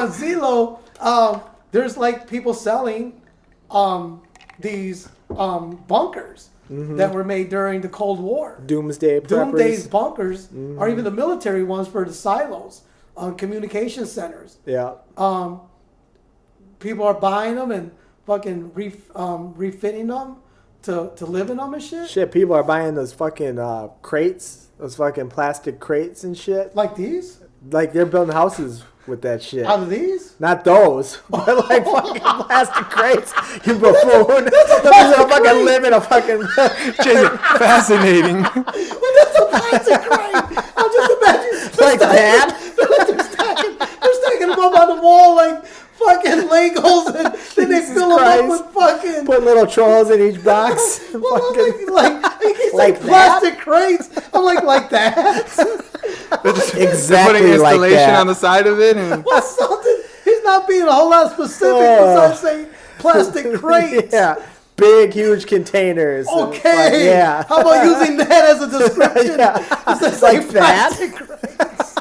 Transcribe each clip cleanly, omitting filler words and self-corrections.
on Zillow, there's like people selling these bunkers that were made during the Cold War. Doomsday's bunkers, or even the military ones for the silos on communication centers. Yeah. People are buying them and fucking refitting them to live in them and shit. Shit, people are buying those fucking crates, those fucking plastic crates and shit. Like these? Like they're building houses with that shit. Out of these? Not those, but like fucking plastic crates. You buffoon. These are fucking live in a fucking. Well, Fascinating. that's a plastic crate. I'm just imagining. Like that? They're stacking them up on the wall like fucking Legos, and then they fill them up with fucking. Put little trolls in each box. Well, like plastic crates. I'm like that. Exactly putting like installation that. on the side of it. And Well, something. He's not being a whole lot specific besides saying plastic crates. Yeah. Big, huge containers. Okay. Yeah. How about using that as a description? Yeah. It's Like that? plastic crates.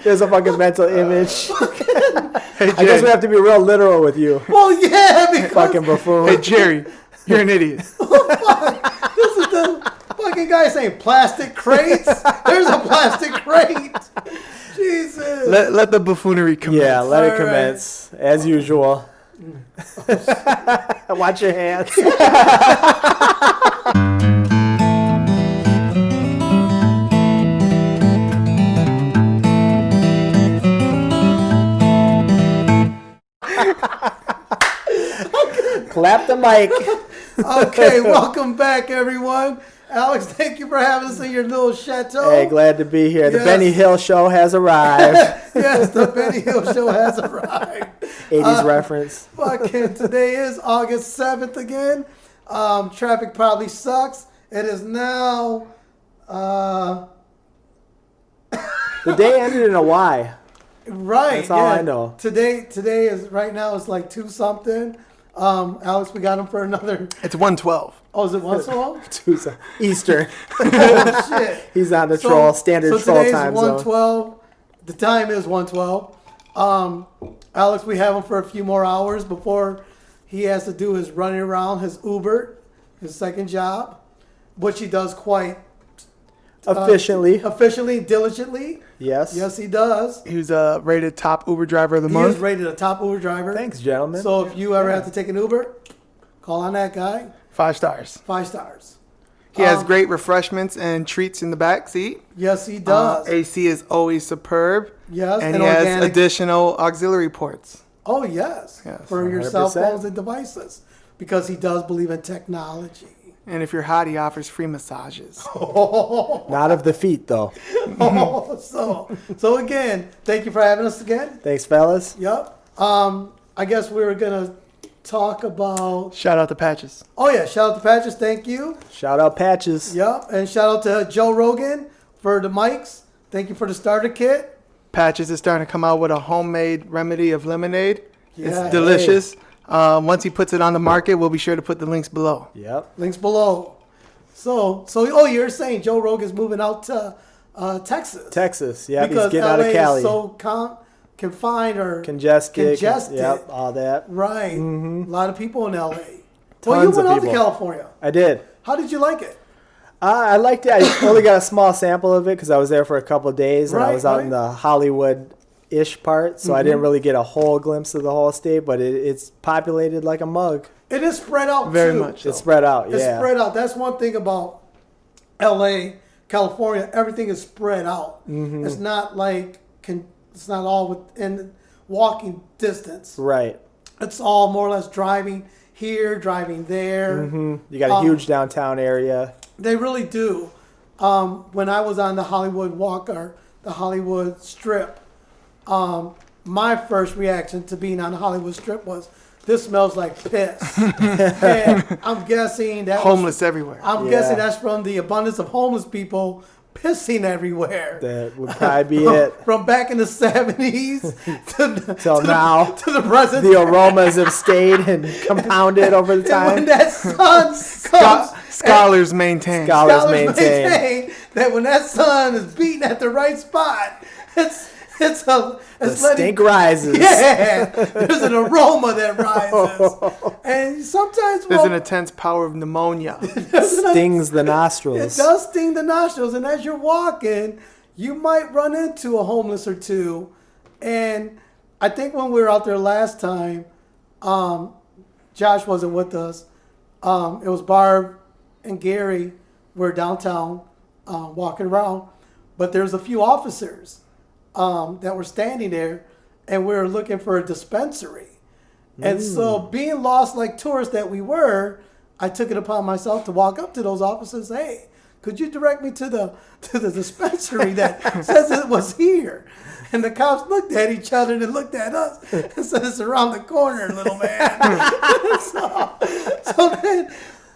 There's a fucking mental image. hey, I guess we have to be real literal with you. Well, yeah, because Fucking buffoon. hey, Jerry, you're an idiot. this is the fucking guy saying plastic crates. There's a plastic crate. Jesus. Let the buffoonery commence. Yeah, let it All commence. As usual. Watch your hands. Clap the mic. Okay, welcome back, everyone. Alex, thank you for having us in your little chateau. Hey, glad to be here. The Yes. Benny Hill Show has arrived. Yes, the Benny Hill Show has arrived. 80s reference. Fucking today is August 7th again. Traffic probably sucks. It is now. The day ended in a Y. Right. That's all I know. Today is right now. It's like 2 something. Alex, we got him for another. It's 112. Oh, is it 112? Tuesday. Eastern. Oh shit. He's on the standard troll today's time zone. 112. The time is 112. Alex, we have him for a few more hours before he has to do his running around, his Uber, his second job, which he does quite Efficiently. diligently. Yes. Yes, he does. He was rated top Uber driver of the He month. is rated a top Uber driver. Thanks, gentlemen. So if you ever have to take an Uber, call on that guy. 5 stars. 5 stars. He has great refreshments and treats in the back seat. Yes, he does. AC is always superb. Yes, and and he has organic. additional auxiliary ports. Oh, yes. Yes, For your cell 100%. phones and devices. Because he does believe in technology. And if you're hot, he offers free massages. Not of the feet, though. So again, thank you for having us again. Thanks, fellas. Yep. I guess we were going to talk about... Shout out to Patches. Oh, yeah. Shout out to Patches. Thank you. Shout out Patches. Yep. And shout out to Joe Rogan for the mics. Thank you for the starter kit. Patches is starting to come out with a homemade remedy of lemonade. Yeah. It's delicious. Once he puts it on the market, we'll be sure to put the links below. Yep. Links below. So you're saying Joe Rogan's moving out to Texas. Texas. Yep. Because He's getting LA out of Cali. is so confined or Congested. congested. Yep. All that. Right. A lot of people in LA. Well, you Tons went of out to people. California. I did. How did you like it? I liked it. I only got a small sample of it because I was there for a couple of days and I was out in the Hollywood-ish part, so I didn't really get a whole glimpse of the whole state, but it's populated like a mug. It is spread out Very too. much. It's spread out, yeah. It's spread out. That's one thing about LA, California. Everything is spread out. It's not like it's not all within walking distance. Right. It's all more or less driving here, driving there. You got a huge downtown area. They really do. When I was on the Hollywood Walk or the Hollywood Strip, my first reaction to being on the Hollywood Strip was, this smells like piss. And I'm guessing that Homeless everywhere. I'm guessing that's from the abundance of homeless people pissing everywhere. That would probably be it. From back in the 70s Till now. to the present. The aromas have stayed and compounded over the And when time. that sun comes, Scholars maintain. Scholars maintain. that when that sun is beating at the right spot, it's It's The stink rises. Yeah, there's an aroma that rises, and sometimes There's an intense power of pneumonia. Stings the it nostrils. does sting the nostrils, and as you're walking, you might run into a homeless or two. And I think when we were out there last time, Josh wasn't with us. It was Barb and Gary were downtown walking around, but there's a few officers that were standing there, and we were looking for a dispensary. And so, being lost like tourists that we were, I took it upon myself to walk up to those officers. Hey, could you direct me to the dispensary that says it was here? And the cops looked at each other and looked at us and said, it's around the corner, little man.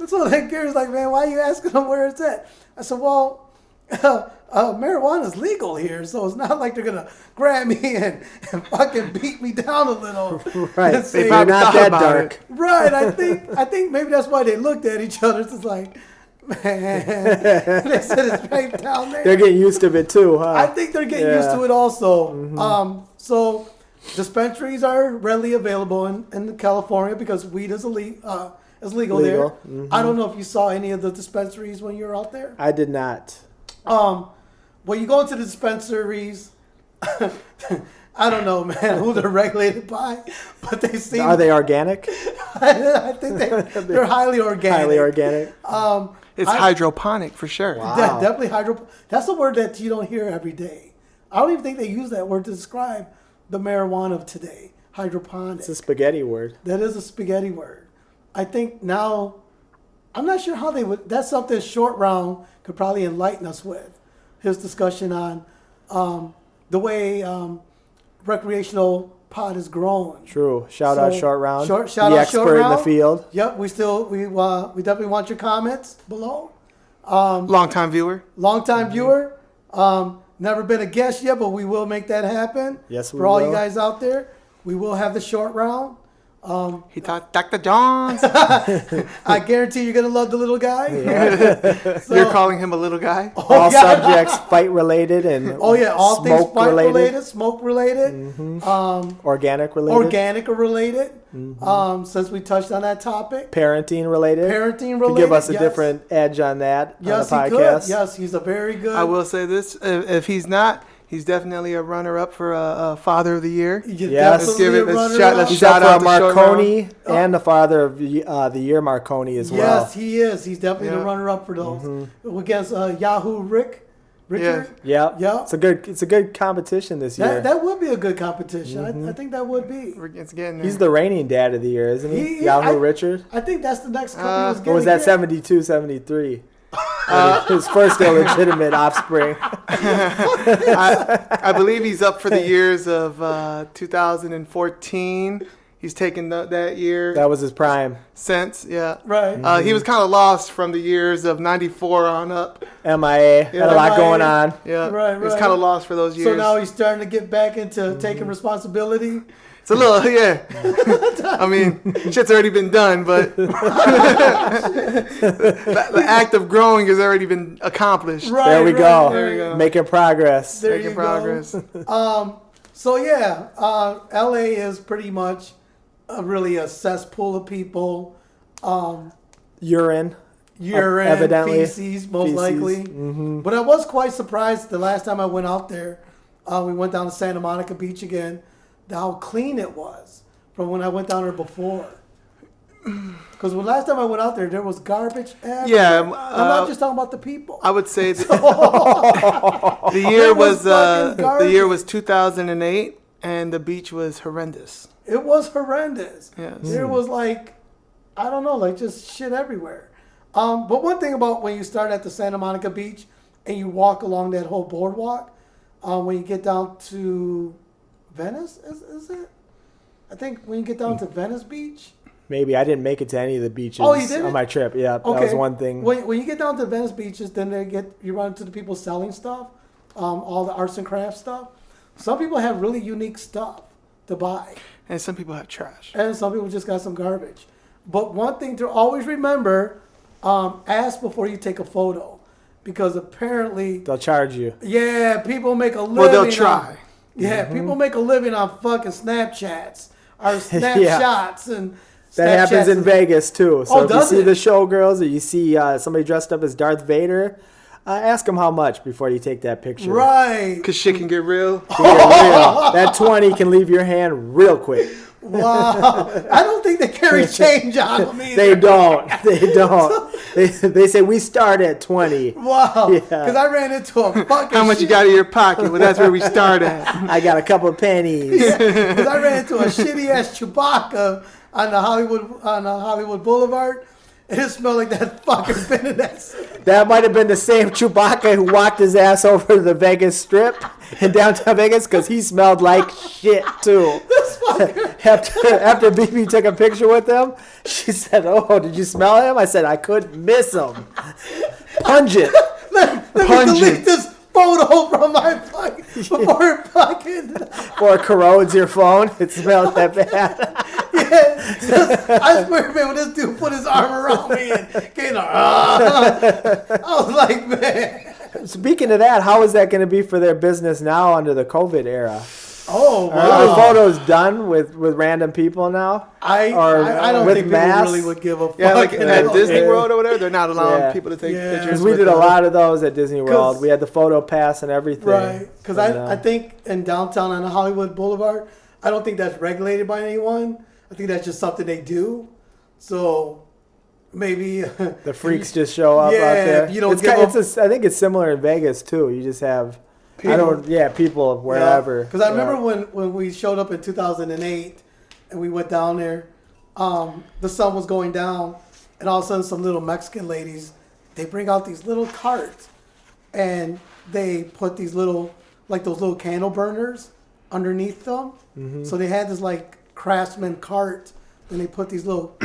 so then Gary's like, man, why are you asking them where it's at? I said, well, marijuana is legal here, so it's not like they're going to grab me and fucking beat me down a little. Right. And say, They're not that dark. it. right. I think maybe that's why they looked at each other. It's just like, man, they said it's right down there. They're getting used to it too, huh? I think they're getting used to it also. So dispensaries are readily available in California because weed is legal there. I don't know if you saw any of the dispensaries when you were out there. I did not. When you go into the dispensaries, I don't know, man, who they're regulated by, but they seem. Are they organic? I think they're highly organic. Highly organic. It's hydroponic for sure. Wow. Definitely That's a word that you don't hear every day. I don't even think they use that word to describe the marijuana of today. Hydroponic. It's a spaghetti word. That is a spaghetti word. I think now, I'm not sure how they would. That's something Short Round could probably enlighten us with. His discussion on the way recreational pot is grown. True. Shout out Short Round. Shout the out expert Short Round. in the field. Yep, we definitely want your comments below. Long-time viewer. Longtime viewer. Never been a guest yet, but we will make that happen. Yes, we For all will. you guys out there, we will have the Short Round. He taught Dr. Johns. I guarantee you're gonna love the little guy. So- You're calling him a little guy? All subjects fight related and Oh yeah, all things smoke fight related, related, smoke related, organic related, organic related. Since we touched on that topic, parenting related. parenting Could related. give us a yes. different edge on that Yes, on he the could. podcast. Yes, he's a very good. I will say this. If he's not, he's definitely a runner-up for a Father of the Year. You're Yes. Let's give definitely it- a let's runner-up. shout- let's He's shout up out for a to Short Marconi and the Father of the Year Marconi as well. Yes, he is. He's definitely the Yeah. runner-up for those. Against Yahoo Richard. Yeah, Yeah. It's a good competition this year. That would be a good competition. I think that would be. It's getting there. He's the reigning dad of the year, isn't he? I- Yahoo Richard? I think that's the next company. Or was that 72, 73? His first illegitimate offspring. I believe he's up for the years of 2014. He's taken that year That was his prime. since, yeah. Right. He was kind of lost from the years of 94 on up. MIA. Had a lot MIA. going on. Yeah, Right, he was right. kind of lost for those years. So now he's starting to get back into taking responsibility. It's a little, yeah. I mean, shit's already been done, but the act of growing has already been accomplished. Right. There we go. There we go. Making progress. There Making you progress. go. So yeah, LA is pretty much really a cesspool of people. Urine. Urine, Evidently. feces, most Feces. likely. But I was quite surprised the last time I went out there. We went down to Santa Monica Beach again. How clean it was from when I went down there before. Because the last time I went out there was garbage everywhere. Yeah, I'm not just talking about the people. I would say that the year was fucking the garbage. year was 2008, and the beach was horrendous. It was horrendous. Yes. There was like, I don't know, like just shit everywhere. But one thing about when you start at the Santa Monica Beach and you walk along that whole boardwalk, when you get down to Venice, is it? I think when you get down to Venice Beach. Maybe. I didn't make it to any of the beaches Oh, you didn't? on my trip. Yeah, that was one thing. When you get down to Venice beaches, then you run into the people selling stuff, all the arts and crafts stuff. Some people have really unique stuff to buy, And some people have trash. and some people just got some garbage. But one thing to always remember: ask before you take a photo, because apparently, They'll charge you. yeah, people make a living. Well, they'll try. Yeah, people make a living on fucking Snapchats or Snapshots and. That happens in Vegas too. So if you does see it? the showgirls or you see somebody dressed up as Darth Vader, ask them how much before you take that picture. Right. Because shit can get real. That 20 can leave your hand real quick. Wow. I don't think they carry change on them either. They don't. They don't. They say we start at 20. Wow. Yeah. Because I ran into a fucking How much you got in your pocket? Well, that's where we start at. I got a couple of pennies. Because I ran into a shitty ass Chewbacca on the Hollywood Boulevard. And it smelled like that fucking been in that. That might have been the same Chewbacca who walked his ass over to the Vegas Strip in downtown Vegas because he smelled like shit too. This fucker. After BB took a picture with him, she said, "Oh, did you smell him?" I said, "I couldn't miss him. Pungent, Let me delete this photo from my fucking before it fucking. Before it corrodes your phone, it smells that bad." Yeah, I swear, man, when this dude put his arm around me and I was like, man. Speaking of that, how is that going to be for their business now under the COVID era? Oh, Are wow. the photos done with random people now? I don't think people really would give a fuck. Yeah, like in that Disney Yeah. World or whatever, they're not allowing Yeah. people to take Yeah. pictures. Because we with did a them. lot of those at Disney World. 'Cause- We had the photo pass and everything. Right, because But, I think in downtown on the Hollywood Boulevard, I don't think that's regulated by anyone. I think that's just something they do. So maybe the freaks just show up Yeah, out there. you don't it's give kind, up- I think it's similar in Vegas too. You just have people wherever. Because I remember when we showed up in 2008 and we went down there, the sun was going down, and all of a sudden some little Mexican ladies, they bring out these little carts, and they put these little, like those little candle burners underneath them. Mm-hmm. So they had this like Craftsman cart, and they put these little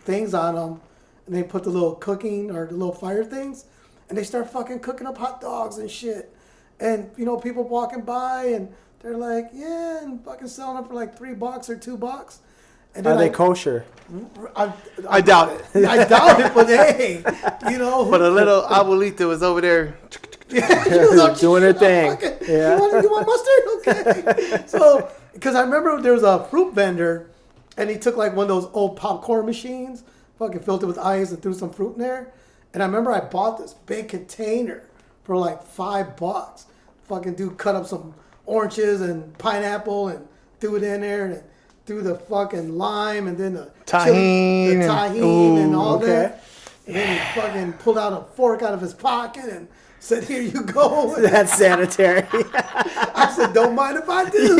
things on them, and they put the little cooking or the little fire things, and they start fucking cooking up hot dogs and shit. And, you know, people walking by and they're like, yeah, and fucking selling them for like $3 or $2. And Are they kosher? I doubt it. I doubt it, but hey, you know. But a little abuelita was over there. Yeah, she was like, Doing her thing. fucking, Yeah. You want mustard? Okay. So, because I remember there was a fruit vendor, and he took like one of those old popcorn machines, fucking filled it with ice and threw some fruit in there. And I remember I bought this big container for like $5. Fucking dude cut up some oranges and pineapple and threw it in there and threw the fucking lime and then the Tahini and all okay. that. And then he fucking pulled out a fork out of his pocket and said, "Here you go." That's sanitary. I said, "Don't mind if I do."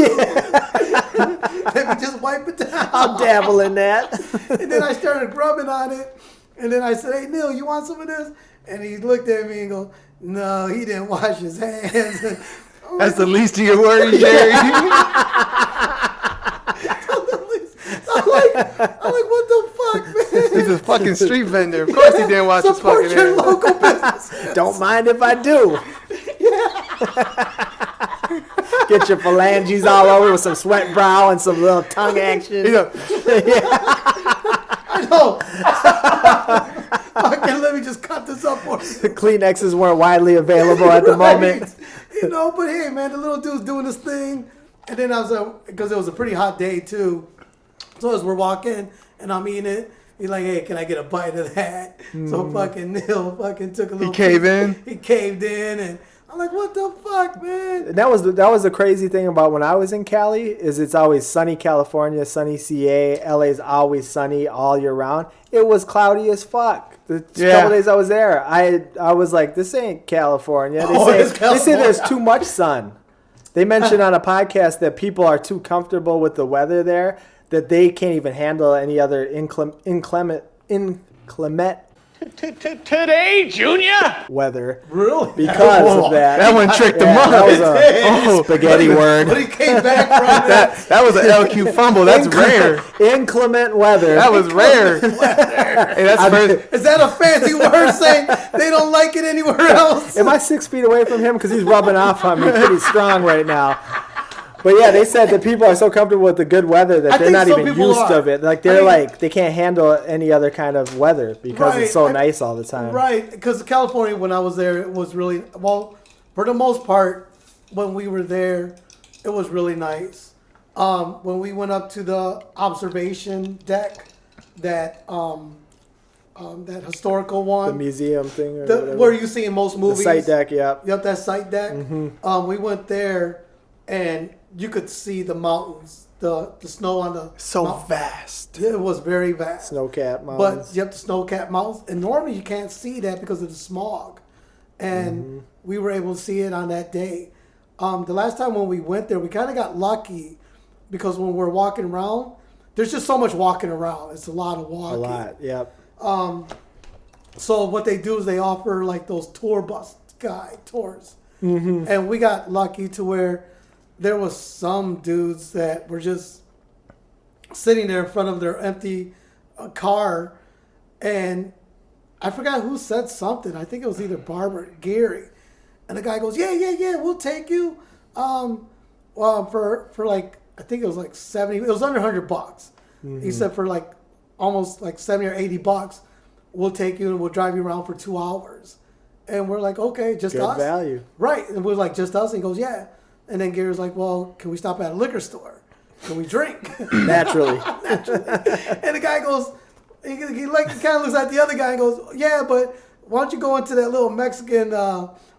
Let me just wipe it down. I'll dabble in that. And then I started grubbing on it. And then I said, "Hey, Neil, you want some of this?" And he looked at me and goes, "No, he didn't wash his hands." That's the least of your worries, Jerry. I'm like, what the fuck, man? He's a fucking street vendor. Of course he didn't watch his Support fucking your hands. local business. Don't mind if I do. Get your phalanges all over with some sweat brow and some little tongue action. You know, I know. Fucking let me just cut this up for you. The Kleenexes weren't widely available at the moment. Right. You know, but hey, man, the little dude's doing this thing. And then I was like, because it was a pretty hot day, too. So as we're walking and I'm eating it, he's like, "Hey, can I get a bite of that?" So fucking Neil fucking took a little. he caved in. He caved in, and I'm like, "What the fuck, man?" And that was the crazy thing about when I was in Cali is it's always sunny California, sunny CA, LA's always sunny all year round. It was cloudy as fuck. The couple days I was there, I was like, this ain't California. They say there's too much sun. They mentioned on a podcast that people are too comfortable with the weather there that they can't even handle any other inclement Today, Junior? weather Really? because of that. That one tricked him up. That was a spaghetti word. But he came back from that. That was an LQ fumble. That's rare. Inclement weather. That was rare. Hey, that's first. Is that a fancy word saying they don't like it anywhere else? Am I 6 feet away from him? Because he's rubbing off on me pretty strong right now. But yeah, they said that people are so comfortable with the good weather that they're not even used to it. Like they can't handle any other kind of weather because it's so nice all the time. Right, because California, when I was there, it was really, well, for the most part, when we were there, It was really nice. When we went up to the observation deck, that historical The one, museum thing or whatever. where you see in most The movies. site deck, yep. Yep, that site deck. We went there, and you could see the mountains, the snow on the So mountain. vast. Yeah, it was very vast. Snow-capped mountains. But you have the snow-capped mountains, and normally you can't see that because of the smog. And we were able to see it on that day. The last time when we went there, we kind of got lucky because when we're walking around, there's just so much walking around. It's a lot of walking. A lot, yep. So what they do is they offer like those tour bus guide tours. And we got lucky to where there was some dudes that were just sitting there in front of their empty car, and I forgot who said something. I think it was either Barb or Gary. And the guy goes, yeah, we'll take you. For like, I think it was like 70, it was under $100. He said for like almost like 70 or $80, we'll take you and we'll drive you around for 2 hours. And we're like, okay, just Good us? value. Right. And we're like, just us? And he goes, yeah. And then Gary's like, well, can we stop at a liquor store? Can we drink? Naturally. And the guy goes, he kind of looks at the other guy and goes, yeah, but why don't you go into that little Mexican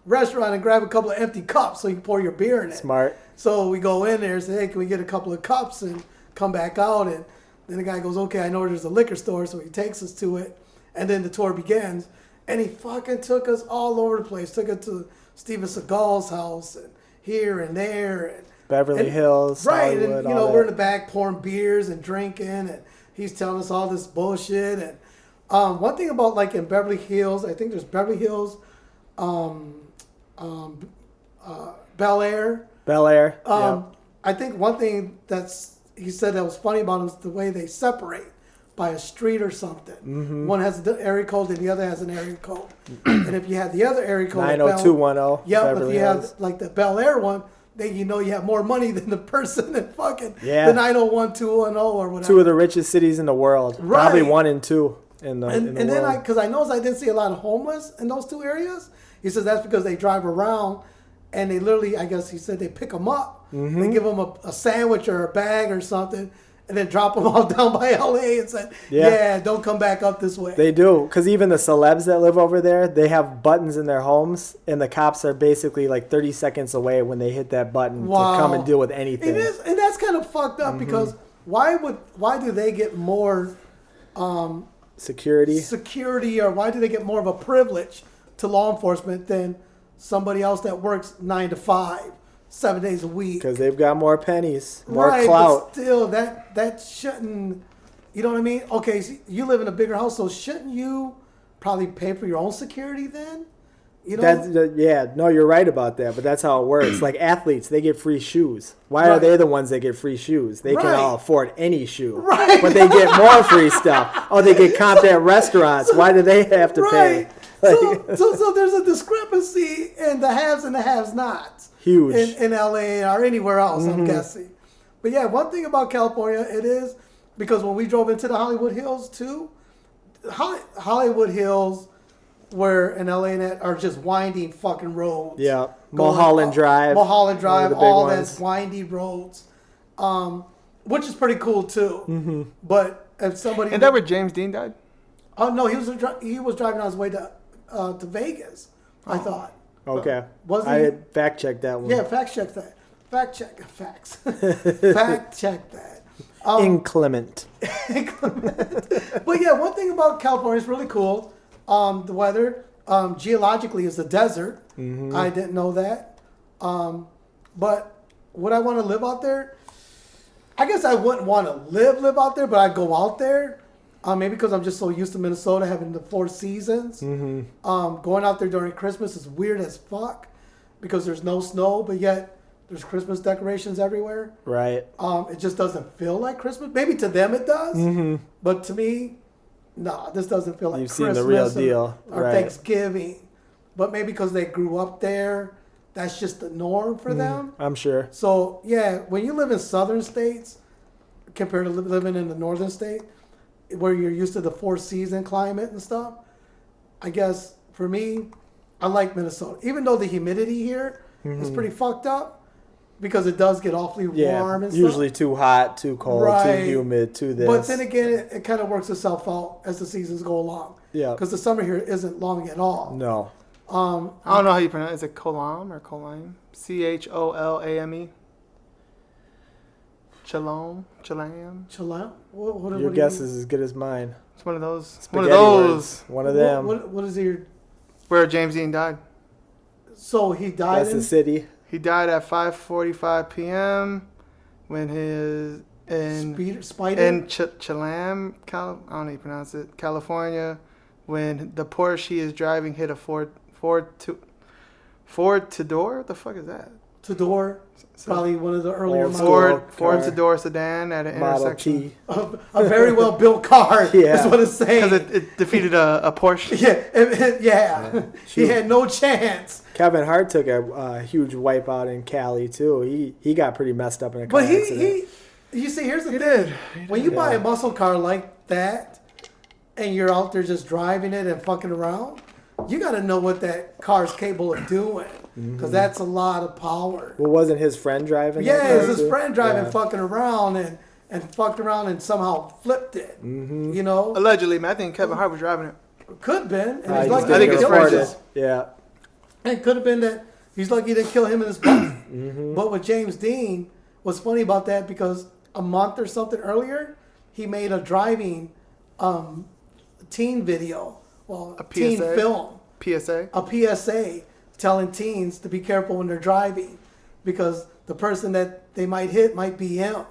restaurant and grab a couple of empty cups so you can pour your beer in it. Smart. So we go in there and say, hey, can we get a couple of cups and come back out? And then the guy goes, okay, I know there's a liquor store. So he takes us to it. And then the tour begins. And he fucking took us all over the place. Took us to Steven Seagal's house and here and there. And Beverly Hills, right, Hollywood, and all we're in that. the back pouring beers and drinking, and he's telling us all this bullshit. And one thing about like in Beverly Hills, I think there's Beverly Hills, Bel Air. Bel Air. I think one thing he said that was funny about them is the way they separate by a street or something. One has an area code and the other has an area code. And if you have the other area code, 90210. yeah, but if Beverly you Hills. have like the Bel Air one, then you know you have more money than the person in fucking Yeah. the 90120 or whatever. Two of the richest cities in the world. Right. Probably 1 and 2 in the And world. then because I noticed I didn't see a lot of homeless in those two areas. He says that's because they drive around and they literally, I guess he said they pick them up. They give them a sandwich or a bag or something and then drop them all down by LA and say, yeah, don't come back up this way. They do, because even the celebs that live over there, they have buttons in their homes, and the cops are basically like 30 seconds away when they hit that button to come and deal with anything. It is, and that's kind of fucked up because why do they get more security, or why do they get more of a privilege to law enforcement than somebody else that works 9 to 5, 7 days a week? Because they've got more pennies, more right, clout. But still, that shouldn't. You know what I mean? Okay, so you live in a bigger house, so shouldn't you probably pay for your own security then? You know? No, you're right about that, but that's how it works. Like athletes, they get free shoes. Why are they the ones that get free shoes? They can all afford any shoe, but they get more free stuff. Oh, they get comped at restaurants. Why do they have to pay? Like, so there's a discrepancy in the haves and the have-nots. Huge. In LA or anywhere else, I'm guessing. But yeah, one thing about California, it is, because when we drove into the Hollywood Hills too, Hollywood Hills were in LA and that are just winding fucking roads. Yeah. Mulholland Drive. Mulholland Drive, the big all ones. that's windy roads. Which is pretty cool too. But if somebody... And that where James Dean died? Oh, no, he was driving on his way to Vegas, I thought. Okay. Was I he? had fact checked that one. Yeah, fact check that. Fact check that. Inclement. But yeah, one thing about California is really cool. The weather, geologically, is a desert. I didn't know that. But would I want to live out there? I guess I wouldn't want to live out there, but I'd go out there. Maybe because I'm just so used to Minnesota having the 4 seasons. Going out there during Christmas is weird as fuck because there's no snow, but yet there's Christmas decorations everywhere. Right. It just doesn't feel like Christmas. Maybe to them it does, but to me, no, this doesn't feel like You've Christmas. seen the real deal. Or Right. Thanksgiving. But maybe because they grew up there, that's just the norm for them. I'm sure. So, yeah, when you live in southern states compared to living in the northern state, where you're used to the 4-season climate and stuff, I guess for me, I like Minnesota. Even though the humidity here is pretty fucked up, because it does get awfully warm and usually stuff. too hot, too cold, Right. too humid, too this. But then again, it kind of works itself out as the seasons go along. Yeah. Because the summer here isn't long at all. No. I don't know how you pronounce it. Is it Cholam or Cholam? Cholame. Shalom? Chalam? Chill. What Your do guess you is as good as mine. It's one of those. Spaghetti One of those. words. One of them. What is your? Where James Dean died. So he died That's in the city. He died at 5:45 p.m. when his Spider. in Chalam, I don't know how you pronounce it, California, when the Porsche he is driving hit a Ford Tudor. What the fuck is that? Tudor, probably one of the earlier Old models. Ford car. Tudor sedan at an Model intersection. T. A very well built car. Yeah. Is what it's saying. Because it defeated a Porsche. Yeah. He had no chance. Kevin Hart took a huge wipeout in Cali too. He got pretty messed up in a car But accident. you see, here's the He thing. did. When you buy a Yeah. muscle car like that, and you're out there just driving it and fucking around, you got to know what that car's capable of doing, because that's a lot of power. Well, wasn't his friend driving? that Yeah, it car was his too? friend driving, Yeah. fucking around and fucked around and somehow flipped it. You know, Allegedly, man. I think Kevin Hart was driving it. could have been. And I he's lucky I he think didn't it's kill friend. himself. Yeah. It could have been that he's lucky he didn't kill him in his bike. But with James Dean, what's funny about that, because a month or something earlier, he made a driving teen video, A teen PSA? film, PSA. a PSA telling teens to be careful when they're driving, because the person that they might hit might be him.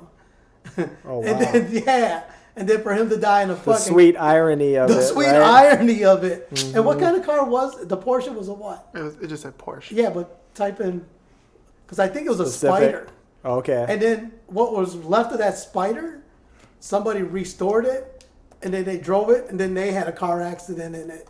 Oh, And wow. then, and then for him to die in a The fucking sweet irony of it. the sweet right? irony of it. And what kind of car was it? The Porsche was a what? It just said Porsche. Yeah, but type in, because I think it was a Specific. Spider. Okay. And then what was left of that Spider, somebody restored it, and then they drove it, and then they had a car accident in it.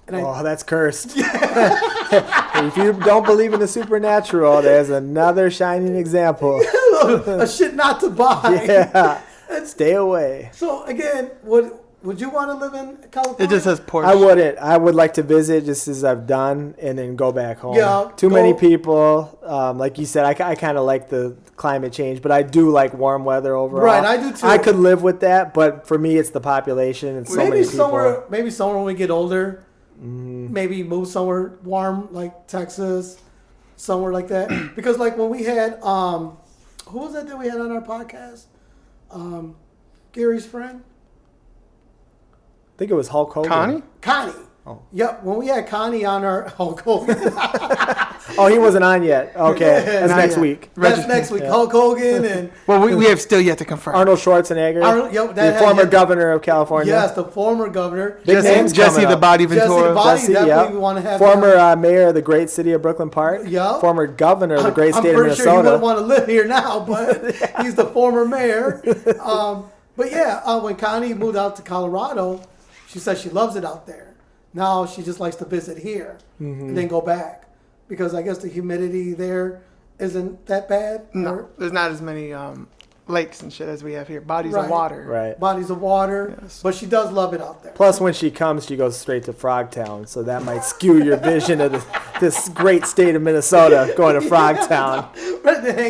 And Oh, that's cursed. If you don't believe in the supernatural, there's another shining example. a shit not to buy. Yeah. Stay away. So again, would you want to live in California? It just says Porsche. I wouldn't. I would like to visit just as I've done and then go back home. Yeah, Too go- many people. Like you said, I kind of like the climate change, but I do like warm weather overall. Right, I do too. I could live with that, but for me, it's the population and so maybe many people. maybe somewhere when we get older, maybe move somewhere warm like Texas, somewhere like that. Because like when we had who was that we had on our podcast? Gary's friend, I think it was Hulk Hogan. Connie? Connie. Oh. Yep, when we had Connie on our Hulk Hogan. Oh, he wasn't on yet. Okay, that's Not next yet. week. That's next week. Hulk Hogan and Well, we have still yet to confirm. Arnold Schwarzenegger, Yep, the that had former hit- governor of California. yes, the former governor. Big names Jesse coming the up. Body Jesse the Ventura. Body. Jesse, definitely yep. we wanna have former him. mayor of the great city of Brooklyn Park. Yep. Former governor of the great I'm state of pretty sure he Minnesota. wouldn't want to live here now, but he's the former mayor. But yeah, when Connie moved out to Colorado, she said she loves it out there. Now she just likes to visit here and then go back, because I guess the humidity there isn't that bad. No, or there's not as many lakes and shit as we have here. Bodies Right. of water. Right. bodies of water, Yes. but she does love it out there. Plus, when she comes, she goes straight to Frogtown, so that might skew your vision of this great state of Minnesota going to Frogtown.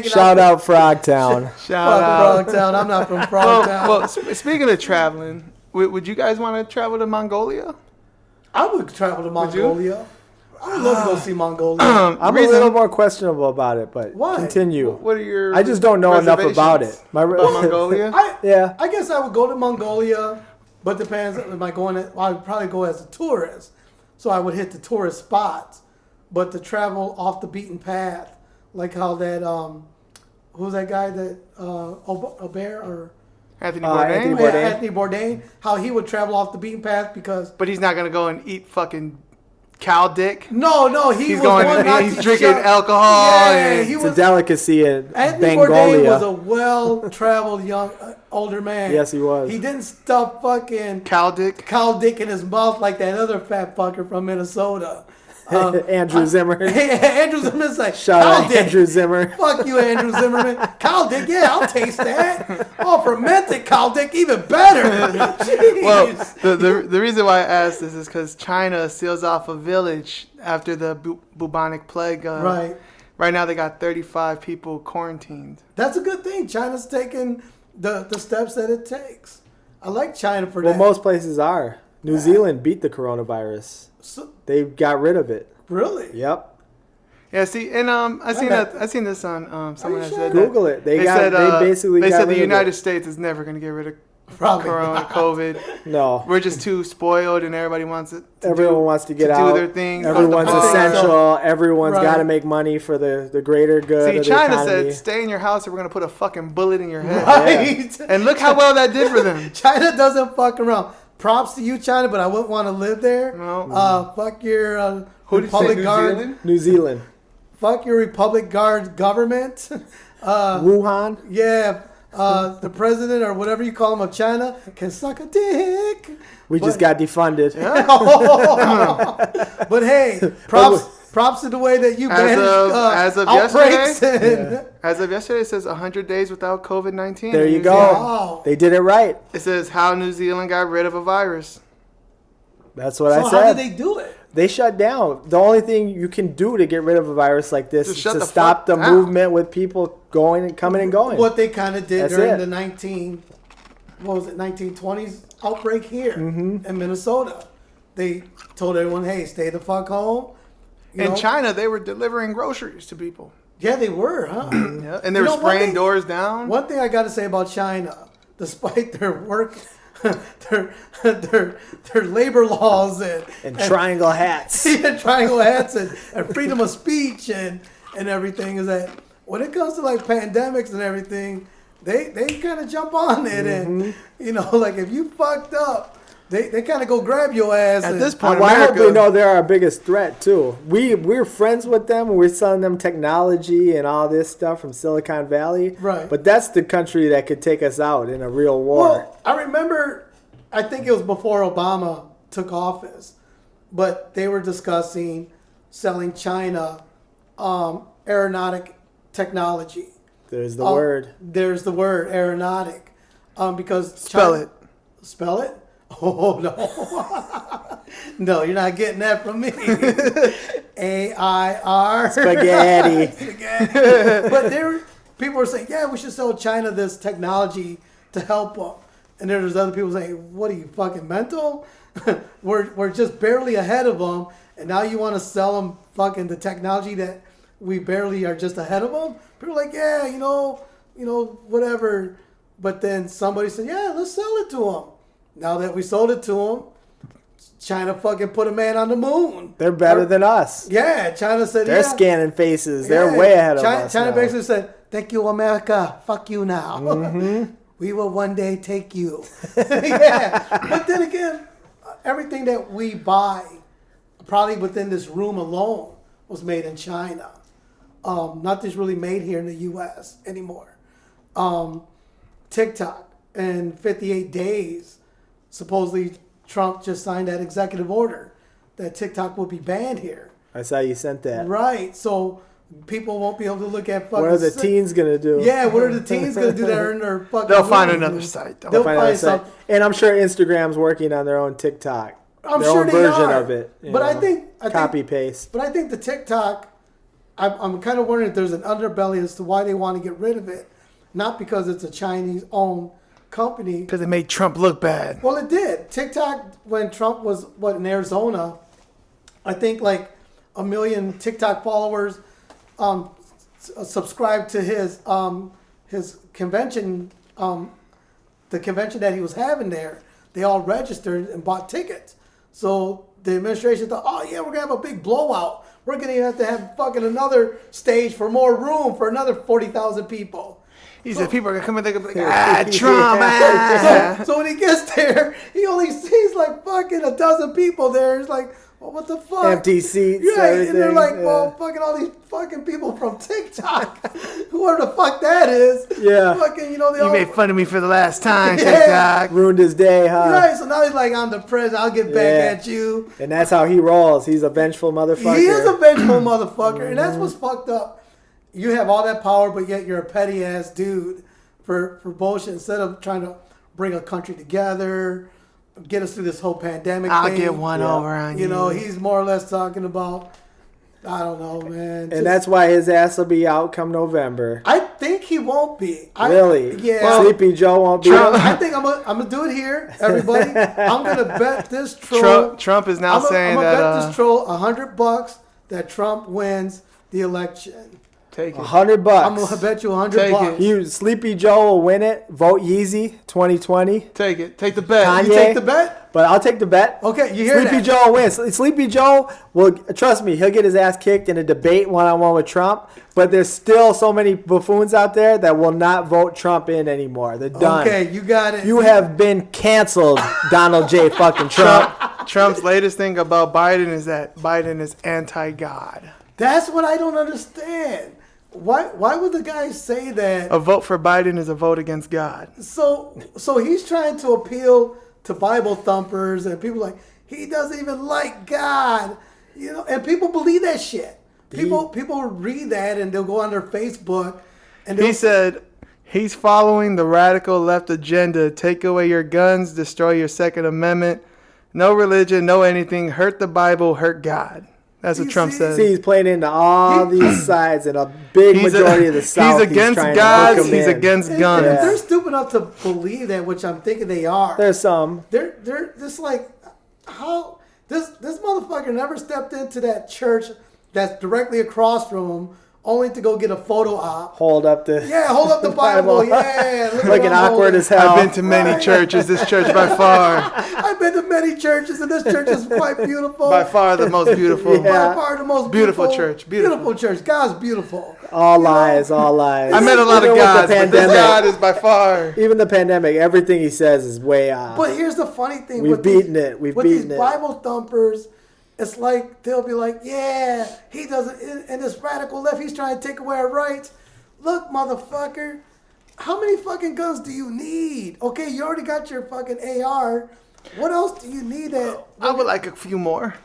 Shout out Frogtown. Shout out. Frogtown. I'm not from Frogtown. Well, speaking of traveling, would you guys want to travel to Mongolia? I would travel to you? Mongolia. I would love to go see Mongolia. I'm a little more questionable about it, but Why? continue. What are your? I just don't know enough about it. About Mongolia. Yeah. I guess I would go to Mongolia, but depends. Am I going? I would probably go as a tourist, so I would hit the tourist spots. But to travel off the beaten path, like how that who's that guy that Aubert or Anthony Bourdain. Anthony yeah, Bourdain. Anthony Bourdain, how he would travel off the beaten path because But he's not gonna go and eat fucking cow dick. no, he He's was going. one not He's to drinking shut- alcohol. Yeah, and he It's a was. delicacy in Anthony Bourdain was a Bengalia. well-traveled young older man. Yes, he was. He didn't stuff fucking cow dick. cow dick in his mouth like that other fat fucker from Minnesota. Andrew Zimmerman. Andrew Zimmerman's like, Shout cow out dick. Andrew Zimmer. Fuck you, Andrew Zimmerman. Cow dick, yeah, I'll taste that. Oh, fermented cow dick, even better. Jeez. Well, the reason why I asked this is because China seals off a village after the bubonic plague. Right. Right now they got 35 people quarantined. That's a good thing. China's taking the steps that it takes. I like China for Well, that. most places are. New Zealand beat the coronavirus. So, They got rid of it. really? Yep. Yeah, see, and I seen this on someone you that sure? said Google it. They basically they got said rid the of United it. States is never going to get rid of Probably Corona, not. COVID. No. We're just too spoiled, and everybody wants it. Everyone wants to get to out. do their thing. Everyone's I think so. essential. Everyone's Right. got to make money for the greater good See, of the China economy. said, "Stay in your house, or we're going to put a fucking bullet in your head." Right? And look how well that did for them. China doesn't fuck around. Props to you, China, but I wouldn't want to live there. No. Fuck your Who did you say, Republic New Guard. Zealand? New Zealand. Fuck your Republic Guard government. Wuhan. Yeah, the president or whatever you call him of China can suck a dick. We just got defunded. But hey, props to the way that you managed as of outbreaks. As of yesterday, it says 100 days without COVID-19. There you in New go. Zealand. Wow. They did it right. It says how New Zealand got rid of a virus. That's what So I how said. did they do it? They shut down. The only thing you can do to get rid of a virus like this Just is shut to the stop fuck the down. movement with people going and coming and going. What they kind of did That's during it. the 1920s outbreak here in Minnesota. They told everyone, hey, stay the fuck home. You In know? China, they were delivering groceries to people. Yeah, they were, huh? Yeah, and they You were know, one spraying thing- doors down. One thing I got to say about China, despite their work, their labor laws and triangle hats. and triangle hats and freedom of speech and everything, is that when it comes to like pandemics and everything, they kind of jump on it and like if you fucked up, they kind of go grab your ass. At and, this point, Well, I hope America, they know they're our biggest threat too. We're friends with them. We're selling them technology and all this stuff from Silicon Valley. Right. But that's the country that could take us out in a real war. Well, I remember, I think it was before Obama took office, but they were discussing selling China aeronautic technology. There's the word. There's the word aeronautic, because spell China, it. Spell it. Oh no, no, you're not getting that from me. AIR Spaghetti. But people were saying, yeah, we should sell China this technology to help them. And then there's other people saying, what are you, fucking mental? we're just barely ahead of them, and now you want to sell them fucking the technology that we barely are just ahead of them? People are like, yeah, whatever. But then somebody said, yeah, let's sell it to them. Now that we sold it to them, China fucking put a man on the moon. They're better than us. Yeah, China said, They're yeah. scanning faces. They're Yeah, way ahead of us. China now. basically said, thank you, America. Fuck you now. Mm-hmm. We will one day take you. Yeah. But then again, everything that we buy, probably within this room alone, was made in China. Not just really made here in the U.S. anymore. TikTok, in 58 days, supposedly Trump just signed that executive order that TikTok will be banned here. I saw you sent that. Right. So people won't be able to look at fucking. What are the teens gonna do? Yeah, what are the teens gonna do that are in their fucking? They'll find room? another site. Though. They'll Find find out site. something. And I'm sure Instagram's working on their own TikTok. I'm their sure own they version are. of it. But I think copy paste. But I think the TikTok, I'm kind of wondering if there's an underbelly as to why they want to get rid of it. Not because it's a Chinese-owned company. Because it made Trump look bad. Well, it did. TikTok, when Trump was in Arizona, I think like 1 million TikTok followers subscribed to his convention, the convention that he was having there. They all registered and bought tickets. So the administration thought, oh yeah, we're gonna have a big blowout. We're gonna have to have fucking another stage for more room for another 40,000 people. He said people are going to come in there and be like, Trump, So when he gets there, he only sees like fucking 12 people there. He's like, well, what the fuck? Empty seats. Right, and they're everything, like, yeah. well, fucking all these fucking people from TikTok, whoever the fuck that is. Yeah. Fucking, they You all made fun of me for the last time, Yeah. TikTok. Ruined his day, huh? Right, so now he's like, I'm the president. I'll get back Yeah. at you. And that's how he rolls. He's a vengeful motherfucker. He is a vengeful motherfucker, and that's what's fucked up. You have all that power, but yet you're a petty ass dude for bullshit. Instead of trying to bring a country together, get us through this whole pandemic I'll thing. get one over on you. He's more or less talking about I don't know, man. And that's why his ass will be out come November. I think he won't be. Really? Yeah. Sleepy Joe won't be. I think I'm gonna do it here, everybody. I'm gonna bet this troll. Trump is now saying I'm that. gonna bet this troll $100 that Trump wins the election. Take it. $100. I'm gonna bet you $100. Take it. You Sleepy Joe will win it. Vote Yeezy 2020. Take it. Take the bet. Kanye. You take the bet? But I'll take the bet. Okay, you hear Sleepy that? Joe will win. Sleepy Joe will, trust me, he'll get his ass kicked in a debate one-on-one with Trump. But there's still so many buffoons out there that will not vote Trump in anymore. They're done. Okay, you got it. You have been canceled, Donald J. fucking Trump. Trump's latest thing about Biden is that Biden is anti-God. That's what I don't understand. Why would the guy say that? A vote for Biden is a vote against God. So he's trying to appeal to Bible thumpers and people like he doesn't even like God, and people believe that shit. People read that and they'll go on their Facebook and He said he's following the radical left agenda. Take away your guns, destroy your Second Amendment. No religion, no anything. Hurt the Bible, hurt God. That's what Trump says. See, he's playing into all these sides, and a big majority of the South. He's against trying God. to hook him He's in. against if guns. they're stupid enough to believe that, which I'm thinking they are. There's some. They're just like, how this motherfucker never stepped into that church that's directly across from him, only to go get a photo op. Hold up the Hold up the Bible. Yeah, look looking what I'm awkward holding. as hell. I've been to many churches. This church by far, I've been to many churches, and this church is quite beautiful. by far the most beautiful. By far the most Beautiful church. Beautiful church. God's beautiful. All lies, all lies. I met a lot of Even with gods, the but this pandemic- God is by far. Even the pandemic, everything he says is way off. But here's the funny thing. We've with beaten these, it. We've with beaten these it. Bible thumpers, it's like they'll be like, yeah, he doesn't, and this radical left, he's trying to take away our rights. Look, motherfucker, how many fucking guns do you need? Okay, you already got your fucking AR. What else do you need? I would like a few more.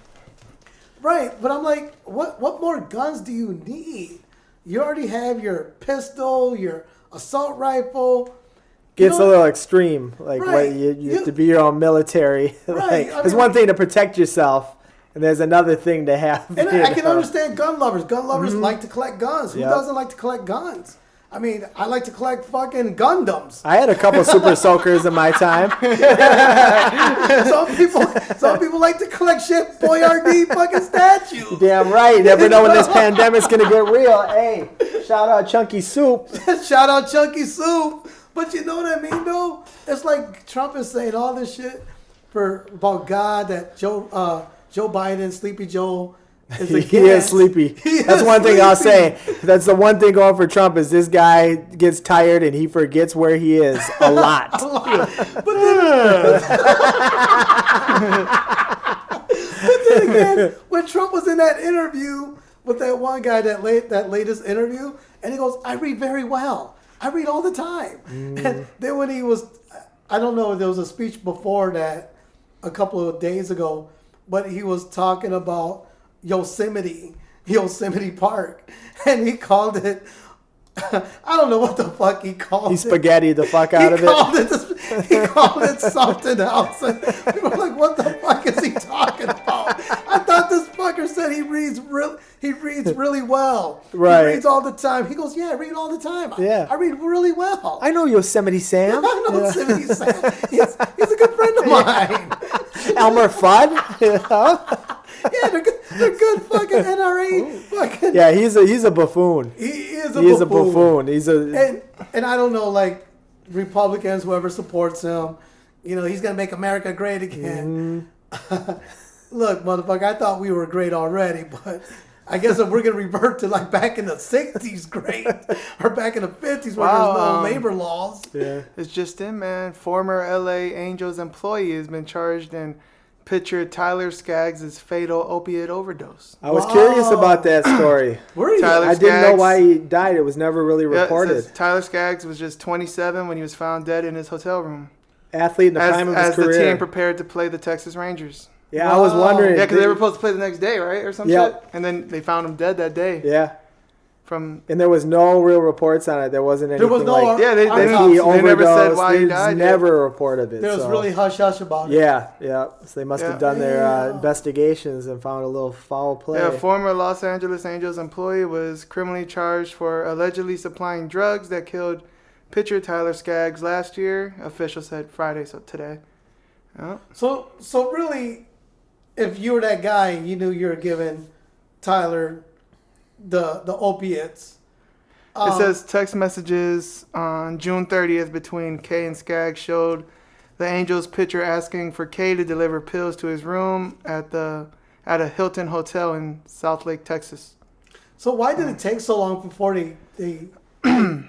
Right, but I'm like, what more guns do you need? You already have your pistol, your assault rifle. Gets You know- a little extreme. Like Right. what you have to be your own military. Right, Like, I there's mean- one thing to protect yourself, and there's another thing to have. And you I can know. understand gun lovers. Gun lovers like to collect guns. Who Yep. doesn't like to collect guns? I mean, I like to collect fucking Gundams. I had a couple super soakers in my time. Some people like to collect shit Boyardee fucking statues. Damn right. You never know when this pandemic's gonna get real. Hey, shout out Chunky Soup. Shout out Chunky Soup. But you know what I mean, though? It's like Trump is saying all this shit about God that Joe Biden, Sleepy Joe, is against. He is sleepy. He That's is one thing I'll sleepy. say. That's the one thing going for Trump is this guy gets tired and he forgets where he is a lot. But then again, when Trump was in that interview with that one guy, that latest interview, and he goes, I read very well. I read all the time. And then when he was, I don't know, there was a speech before that a couple of days ago, but he was talking about Yosemite Park, and he called it, I don't know what the fuck he called He it. spaghetti the fuck out of it. He called it something else. And people were like, what the fuck is he talking about? I thought this fucker said he reads really well. Right. He reads all the time. He goes, yeah, I read all the time. Yeah. I read really well. I know Yosemite Sam. I know Yosemite Sam. He's a good friend of mine. Elmer Fudd. You know? Yeah, they're good fucking NRA fucking. Yeah, he's a buffoon. He is He is a buffoon. And I don't know, like, Republicans, whoever supports him, he's going to make America great again. Look, motherfucker, I thought we were great already, but I guess if we're going to revert to, like, back in the 60s great, or back in the 50s where there's no labor laws. Yeah. It's just in, man. Former LA Angels employee has been charged in pitcher Tyler Skaggs' fatal opiate overdose. I was curious about that story. Where are you? Tyler I didn't know Skaggs. why he died. It was never really Yeah, it reported. says Tyler Skaggs was just 27 when he was found dead in his hotel room. Athlete in the prime of his As the career. team prepared to play the Texas Rangers. Yeah, I was wondering. Yeah, because they were supposed to play the next day, right? Or some Yep. shit. And then they found him dead that day. Yeah. from. And there was no real reports on it. There wasn't anything was no like Yeah, they autopsy. never said overdose. why he There's died. never a report of it. There was so. really hush hush about it. Yeah. So they must have done their Yeah. investigations and found a little foul play. Yeah, a former Los Angeles Angels employee was criminally charged for allegedly supplying drugs that killed pitcher Tyler Skaggs last year. Officials said Friday, so today. Oh. So really, if you were that guy and you knew you were giving Tyler the opiates. It says text messages on June 30th between Kay and Skaggs showed the Angels pitcher asking for Kay to deliver pills to his room at a Hilton hotel in South Lake, Texas. So why did it take so long before they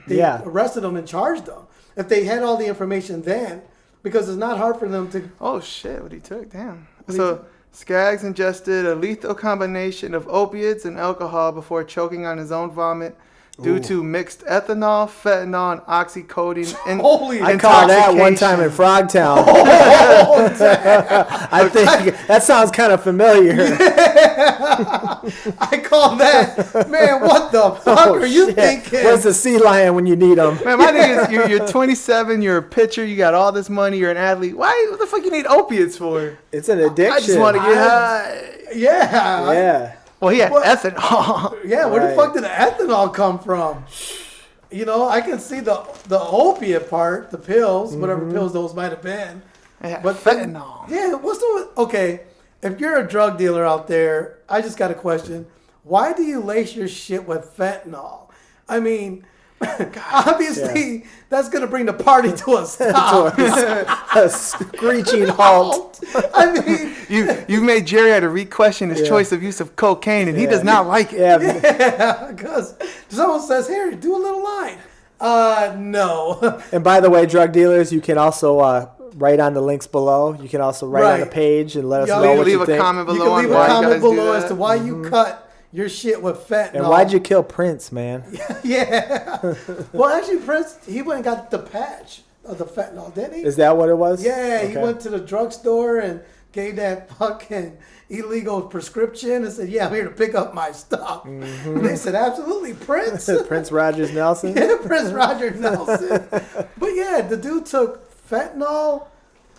Yeah. arrested him and charged him? If they had all the information then, because it's not hard for them to. Oh shit! What he took? Damn. What he So took? Skaggs ingested a lethal combination of opiates and alcohol before choking on his own vomit due to mixed ethanol, fentanyl, and oxycodone. Holy! I caught that one time in Frogtown. I think that sounds kind of familiar. I call that, man. What the fuck are you shit. thinking? Where's the sea lion when you need them? Man, my thing is, you're 27, you're a pitcher, you got all this money, you're an athlete. What the fuck you need opiates for? It's an addiction. I just want to get high. Yeah. Yeah. Well, he had What? ethanol. Yeah. Where the Right. fuck did the ethanol come from? You know, I can see the opiate part, the pills, whatever pills those might have been. Yeah, But fentanyl. Yeah, okay? If you're a drug dealer out there, I just got a question. Why do you lace your shit with fentanyl? I mean, obviously that's gonna bring the party to a stop. A screeching halt. I mean, You made Jerry had to re-question his choice of use of cocaine, and he does not like it. Yeah. because someone says, "Here, do a little line." No. And by the way, drug dealers, you can also write on the links below. You can also write on the Right. page and let us Yeah, know you what leave you a think. comment You below can on leave a why you comment guys do below that. as to why you cut your shit with fentanyl. And why'd you kill Prince, man? Yeah. Well, actually, Prince, he went and got the patch of the fentanyl, didn't he? Is that what it was? Yeah, he Okay. went to the drugstore and gave that fucking illegal prescription and said, "Yeah, I'm here to pick up my stuff." And they said, "Absolutely, Prince." Prince Rogers Nelson. Yeah, Prince Roger Nelson. But yeah, the dude took fentanyl,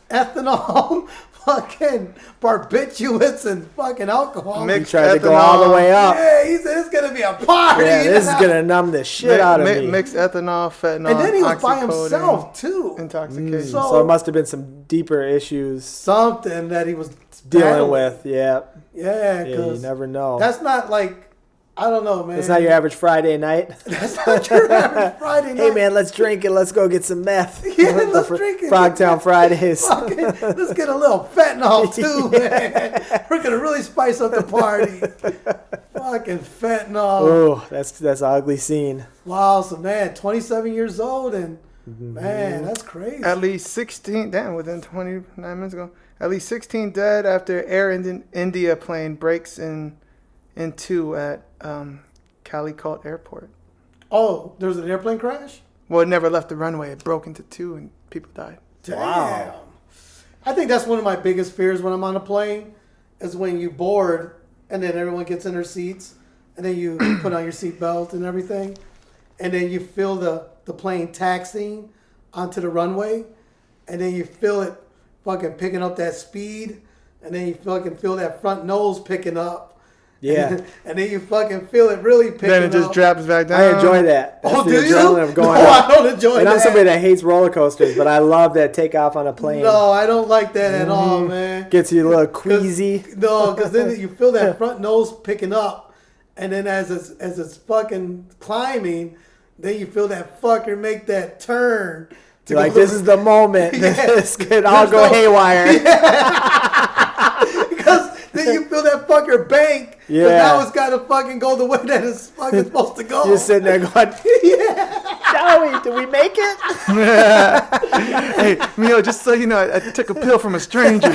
ethanol, fucking barbiturates, and fucking alcohol. He Mixed tried to go all the way up. Yeah, he said it's gonna be a party. Yeah, this is gonna numb the shit out of me. Mixed ethanol, fentanyl, And then he was by oxycodone, himself too. intoxication. So it must have been some deeper issues Something that he was dealing battling. with. Yeah. Yeah, Yeah, you because never know. that's not like, I don't know, man. It's not your average Friday night. That's not your average Friday night. Hey man, let's drink it. Let's go get some meth. Yeah, let's drink it. Frogtown Fridays. Fucking, let's get a little fentanyl too, man. We're gonna really spice up the party. Fucking fentanyl. Oh, that's an ugly scene. Wow, so man, 27 years old, and man, that's crazy. At least 16, damn, within 29 minutes ago. At least 16 dead after Air India plane breaks in two at Calicut Airport. Oh, there was an airplane crash? Well, it never left the runway. It broke into two and people died. Damn. Wow. I think that's one of my biggest fears when I'm on a plane is when you board and then everyone gets in their seats and then you put on your seatbelt and everything and then you feel the plane taxiing onto the runway and then you feel it fucking picking up that speed and then you fucking feel that front nose picking up. Yeah. And then you fucking feel it really picking up. Then it just drops back down. I enjoy that. That's Oh, the do you? adrenaline of going No, up. I don't enjoy And that. I'm somebody that hates roller coasters, but I love that takeoff on a plane. No, I don't like that at all, man. Gets you a little queasy. No, because then you feel that front nose picking up, and then as it's fucking climbing, then you feel that fucker make that turn. You're like, this is the moment. This could all There's go no- haywire. because then you feel that fucker bank. Yeah. But now it's got to fucking go the way that it's fucking supposed to go. You're sitting there going, Joey, did we make it? Hey, Mio, just so you know, I took a pill from a stranger.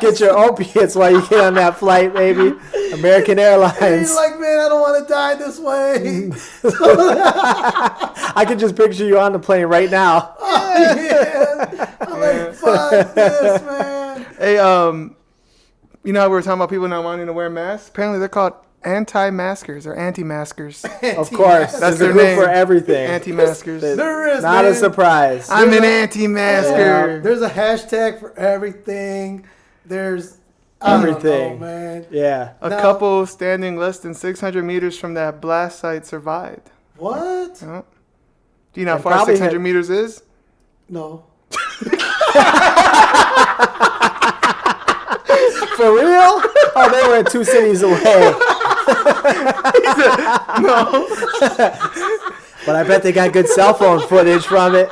Get your opiates while you get on that flight, baby. American And Airlines. you're like, man, I don't want to die this way. I can just picture you on the plane right now. Yeah. I'm like, fuck this, man. Hey, you know how we were talking about people not wanting to wear masks? Apparently they're called anti-maskers or anti-maskers. Of course, That's there's a their group name. for everything. Anti-maskers. There is, Not man. a surprise. I'm an anti-masker. There's a hashtag for everything. There's I don't Everything. know, man. Yeah. A Now- couple standing less than 600 meters from that blast site survived. What? Yeah. Do you know how And far probably 600 meters is? No. For real? Oh, they were 2 cities away. No. But I bet they got good cell phone footage from it.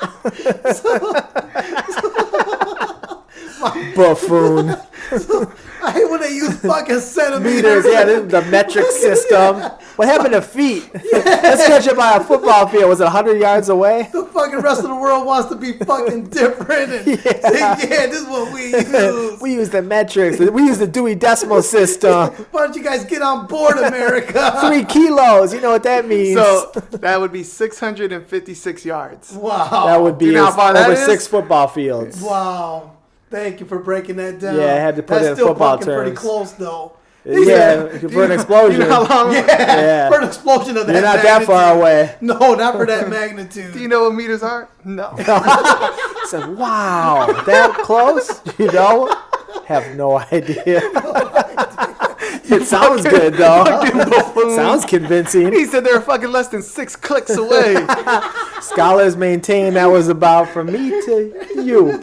Buffoon. I hate when they use fucking centimeters. Meters, yeah, this is the metric system. What happened to feet? Let's catch it by a football field. Was it 100 yards away? The fucking rest of the world wants to be fucking different. And yeah, this is what we use. We use the metrics. We use the Dewey Decimal System. Why don't you guys get on board, America? 3 kilos. You know what that means. So that would be 656 yards. Wow. that would be You know how far that over is? 6 football fields. Wow. Thank you for breaking that down. Yeah, I had to put That's it in still football fucking pretty terms. close, though. Yeah, for an explosion. You know how long? Yeah. For an explosion of that You're not that magnitude. far away. No, not for that magnitude. Do you know what meters are? No. I said, wow, that close? You know? Have no idea. It sounds good, though. Sounds convincing. He said they were fucking less than 6 clicks away. Scholars maintain that was about from me to you.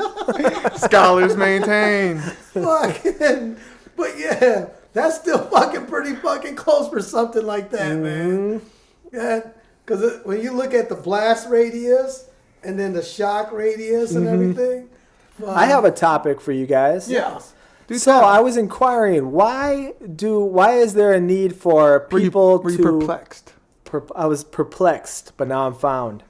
Scholars maintain. Fucking, but yeah, that's still fucking pretty fucking close for something like that, man. Yeah, because when you look at the blast radius and then the shock radius and everything. I have a topic for you guys. Yeah. So I was inquiring, why is there a need for people Were you to... perplexed? I was perplexed, but now I'm found.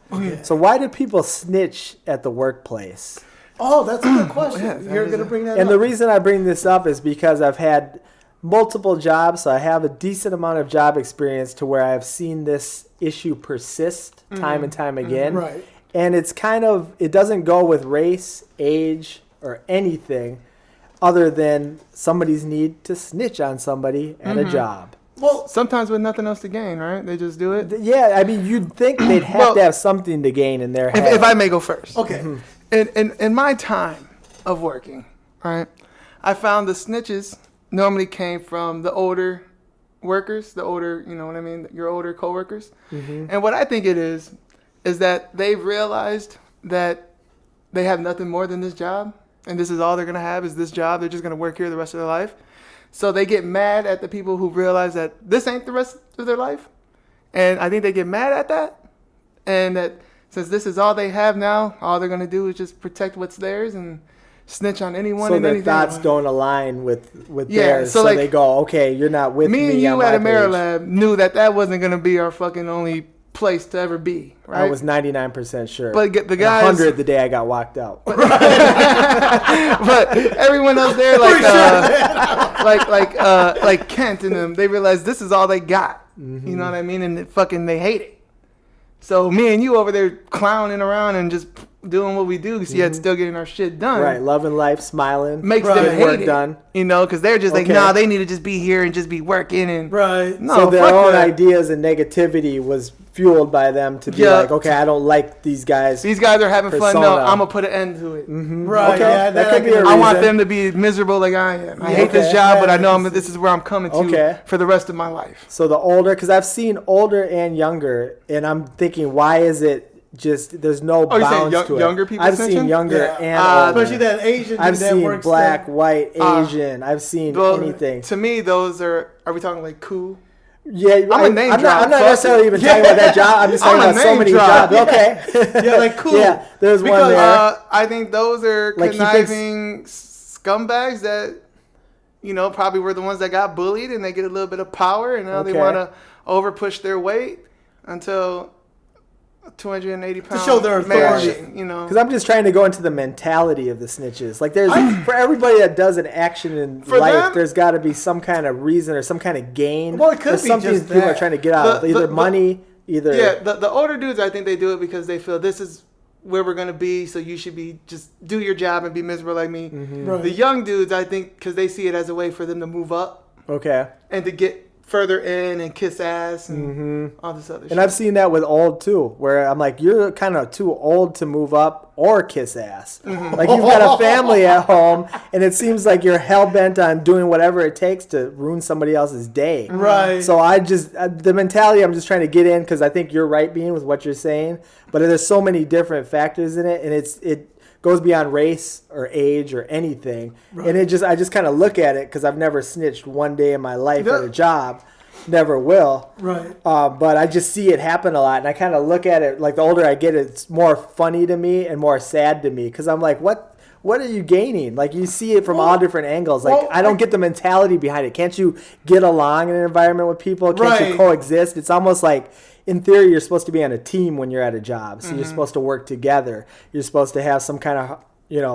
So why do people snitch at the workplace? Oh, that's a good question. yeah, You're that going to is bring that And up. the reason I bring this up is because I've had multiple jobs, so I have a decent amount of job experience to where I've seen this issue persist time and time again. Right. And it's kind of, it doesn't go with race, age, or anything other than somebody's need to snitch on somebody at a job. Well, Sometimes with nothing else to gain, right? They just do it. Yeah, I mean, you'd think they'd have Well, to have something to gain in their head. If I may go first. okay. In my time of working, right, I found the snitches normally came from the older workers, the older, you know what I mean, your older coworkers. And what I think it is that they've realized that they have nothing more than this job, and this is all they're going to have is this job. They're just going to work here the rest of their life. So they get mad at the people who realize that this ain't the rest of their life. And I think they get mad at that. And that since this is all they have now, all they're going to do is just protect what's theirs and snitch on anyone so and their anything. thoughts don't align with Yeah, theirs. so So like, they go, okay, you're not with me. Me and you on my at page. Amerilab knew that wasn't going to be our fucking only place to ever be, right? I was 99% sure. But get the And guys- 100 the day I got walked out. But everyone else there, like Kent and them, they realized this is all they got. You know what I mean? And they hate it. So me and you over there clowning around and just doing what we do, yet still getting our shit done. Right, loving life, smiling, Makes getting them hate work it. done. You know, because they're just like, Okay. nah, they need to just be here and just be working and Right. no, So their fuck own that. ideas and negativity was fueled by them to be Yeah. like, okay, I don't like these guys. These guys are having fun. No, Persona. I'm gonna put an end to it. Right. Okay, Yeah, that I could be can- a I want reason. them to be miserable like I am. I Yeah, hate this okay. job, but Yeah, I know this this is where I'm coming to Okay. for the rest of my life. So the older, because I've seen older and younger, and I'm thinking, why is it just, there's no Oh, you're saying bounds to it. younger people I've snitching? seen younger Yeah. and older. Especially that Asian I've dude that seen works black, there. white, Asian. I've seen Well, anything. To me, those are we talking like cool? Yeah, I'm a name I'm drop, not fuck necessarily it. even talking about that job. I'm just talking I'm a about so name many drop. jobs. Okay. Yeah, like cool. Yeah, there's one Because, there. I think those are Like, he thinks- conniving scumbags that, probably were the ones that got bullied and they get a little bit of power and now they Okay. want to over push their weight until 280 pounds. show their authority. Because I'm just trying to go into the mentality of the snitches. Like, there's for everybody that does an action in For life, them- there's got to be some kind of reason or some kind of gain. Well, it could There's be something just people are that. trying to get out of. The- Either the- money, either Yeah, the older dudes, I think they do it because they feel this is where we're going to be, so you should be just do your job and be miserable like me. Mm-hmm. Right. The young dudes, I think, because they see it as a way for them to move up okay. and to get further in and kiss ass and all this other shit. And I've seen that with old too, where I'm like, you're kind of too old to move up or kiss ass. Like you've got a family at home, and it seems like you're hell bent on doing whatever it takes to ruin somebody else's day. Right. So I just the mentality I'm just trying to get in, because I think you're right, Bean, with what you're saying. But there's so many different factors in it, and it goes beyond race or age or anything. Right. And I just kind of look at it, because I've never snitched one day in my life at a job. Never will. Right. But I just see it happen a lot, and I kind of look at it, like the older I get, it's more funny to me and more sad to me, because I'm like, what are you gaining? Like, you see it from all different angles. Like, I don't get the mentality behind it. Can't you get along in an environment with people? Can't you coexist? It's almost like, in theory, you're supposed to be on a team when you're at a job. So you're supposed to work together. You're supposed to have some kind of,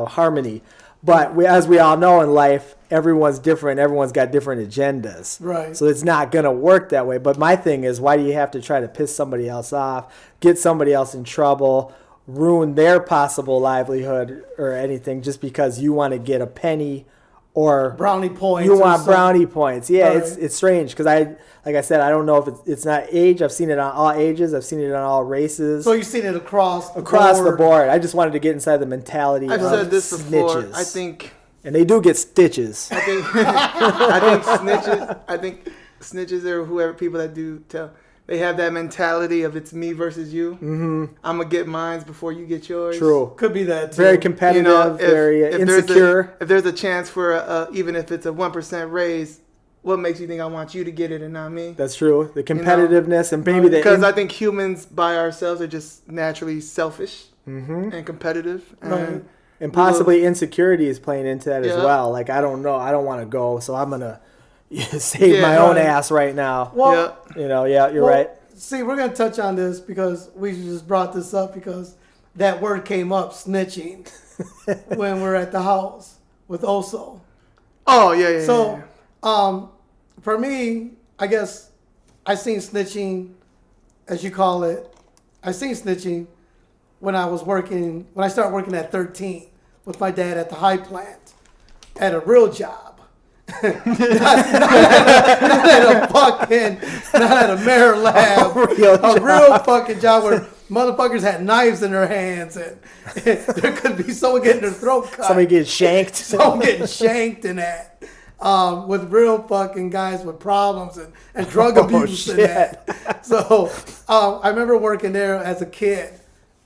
harmony. But as we all know in life, everyone's different. Everyone's got different agendas. Right. So it's not going to work that way. But my thing is, why do you have to try to piss somebody else off, get somebody else in trouble, ruin their possible livelihood or anything just because you want to get a penny or brownie points? You want brownie points. Yeah, it's strange, because like I said, I don't know if it's not age. I've seen it on all ages. I've seen it on all races. So you've seen it across the board. I just wanted to get inside the mentality I've of said this before. snitches. I think, and they do get stitches. I think snitches or whoever, people that do tell, they have that mentality of it's me versus you. Mm-hmm. I'm going to get mines before you get yours. True. Could be that too. Very competitive, very insecure. If there's a chance for, even if it's a 1% raise, what makes you think I want you to get it and not me? That's true. The competitiveness and maybe because I think humans by ourselves are just naturally selfish and competitive. And possibly insecurity is playing into that as well. Like, I don't know. I don't want to go, so I'm going to save my own ass right now. Well, you're right. See, we're going to touch on this because we just brought this up because that word came up, snitching, when we're at the house with Oso. Oh, yeah. So, for me, I guess I seen snitching, as you call it. I seen snitching when I started working at 13 with my dad at the high plant at a real job. not at a mirror lab. A real fucking job where motherfuckers had knives in their hands and there could be someone getting their throat cut. Somebody getting shanked. Someone getting shanked in that. With real fucking guys with problems and drug abuse and that. So I remember working there as a kid,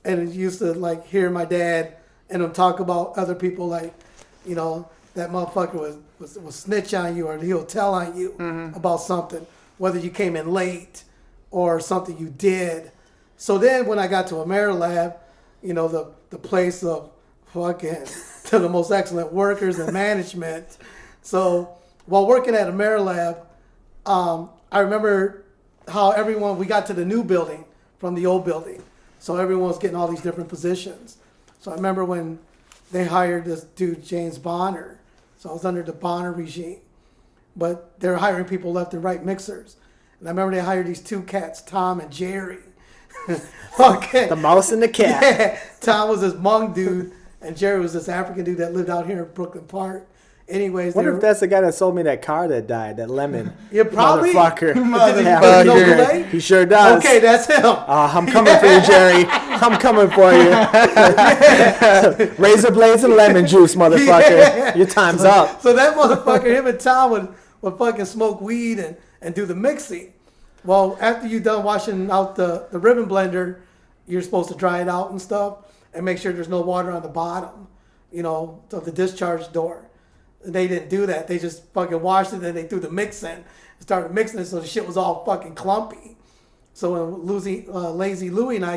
and I used to like hear my dad and him talk about other people, like, that motherfucker was snitch on you, or he'll tell on you about something, whether you came in late or something you did. So then when I got to Amerilab, the place of fucking to the most excellent workers and management. So while working at Amerilab, I remember how we got to the new building from the old building. So everyone was getting all these different positions. So I remember when they hired this dude, James Bonner. So I was under the Bonner regime. But they're hiring people left and right, mixers. And I remember they hired these two cats, Tom and Jerry. Okay. The mouse and the cat. Yeah. Tom was this Hmong dude, and Jerry was this African dude that lived out here in Brooklyn Park. Anyways, what if that's the guy that sold me that car that died, that lemon? Yeah, probably. Motherfucker. He sure does. Okay, that's him. I'm coming for you, Jerry. I'm coming for you. Razor blades and lemon juice, motherfucker. Yeah. Your time's up. So that motherfucker, him and Tom would fucking smoke weed and do the mixing. Well, after you're done washing out the ribbon blender, you're supposed to dry it out and stuff and make sure there's no water on the bottom, of the discharge door. They didn't do that. They just fucking washed it and they threw the mix in and started mixing it, so the shit was all fucking clumpy. So when Lazy Louie and I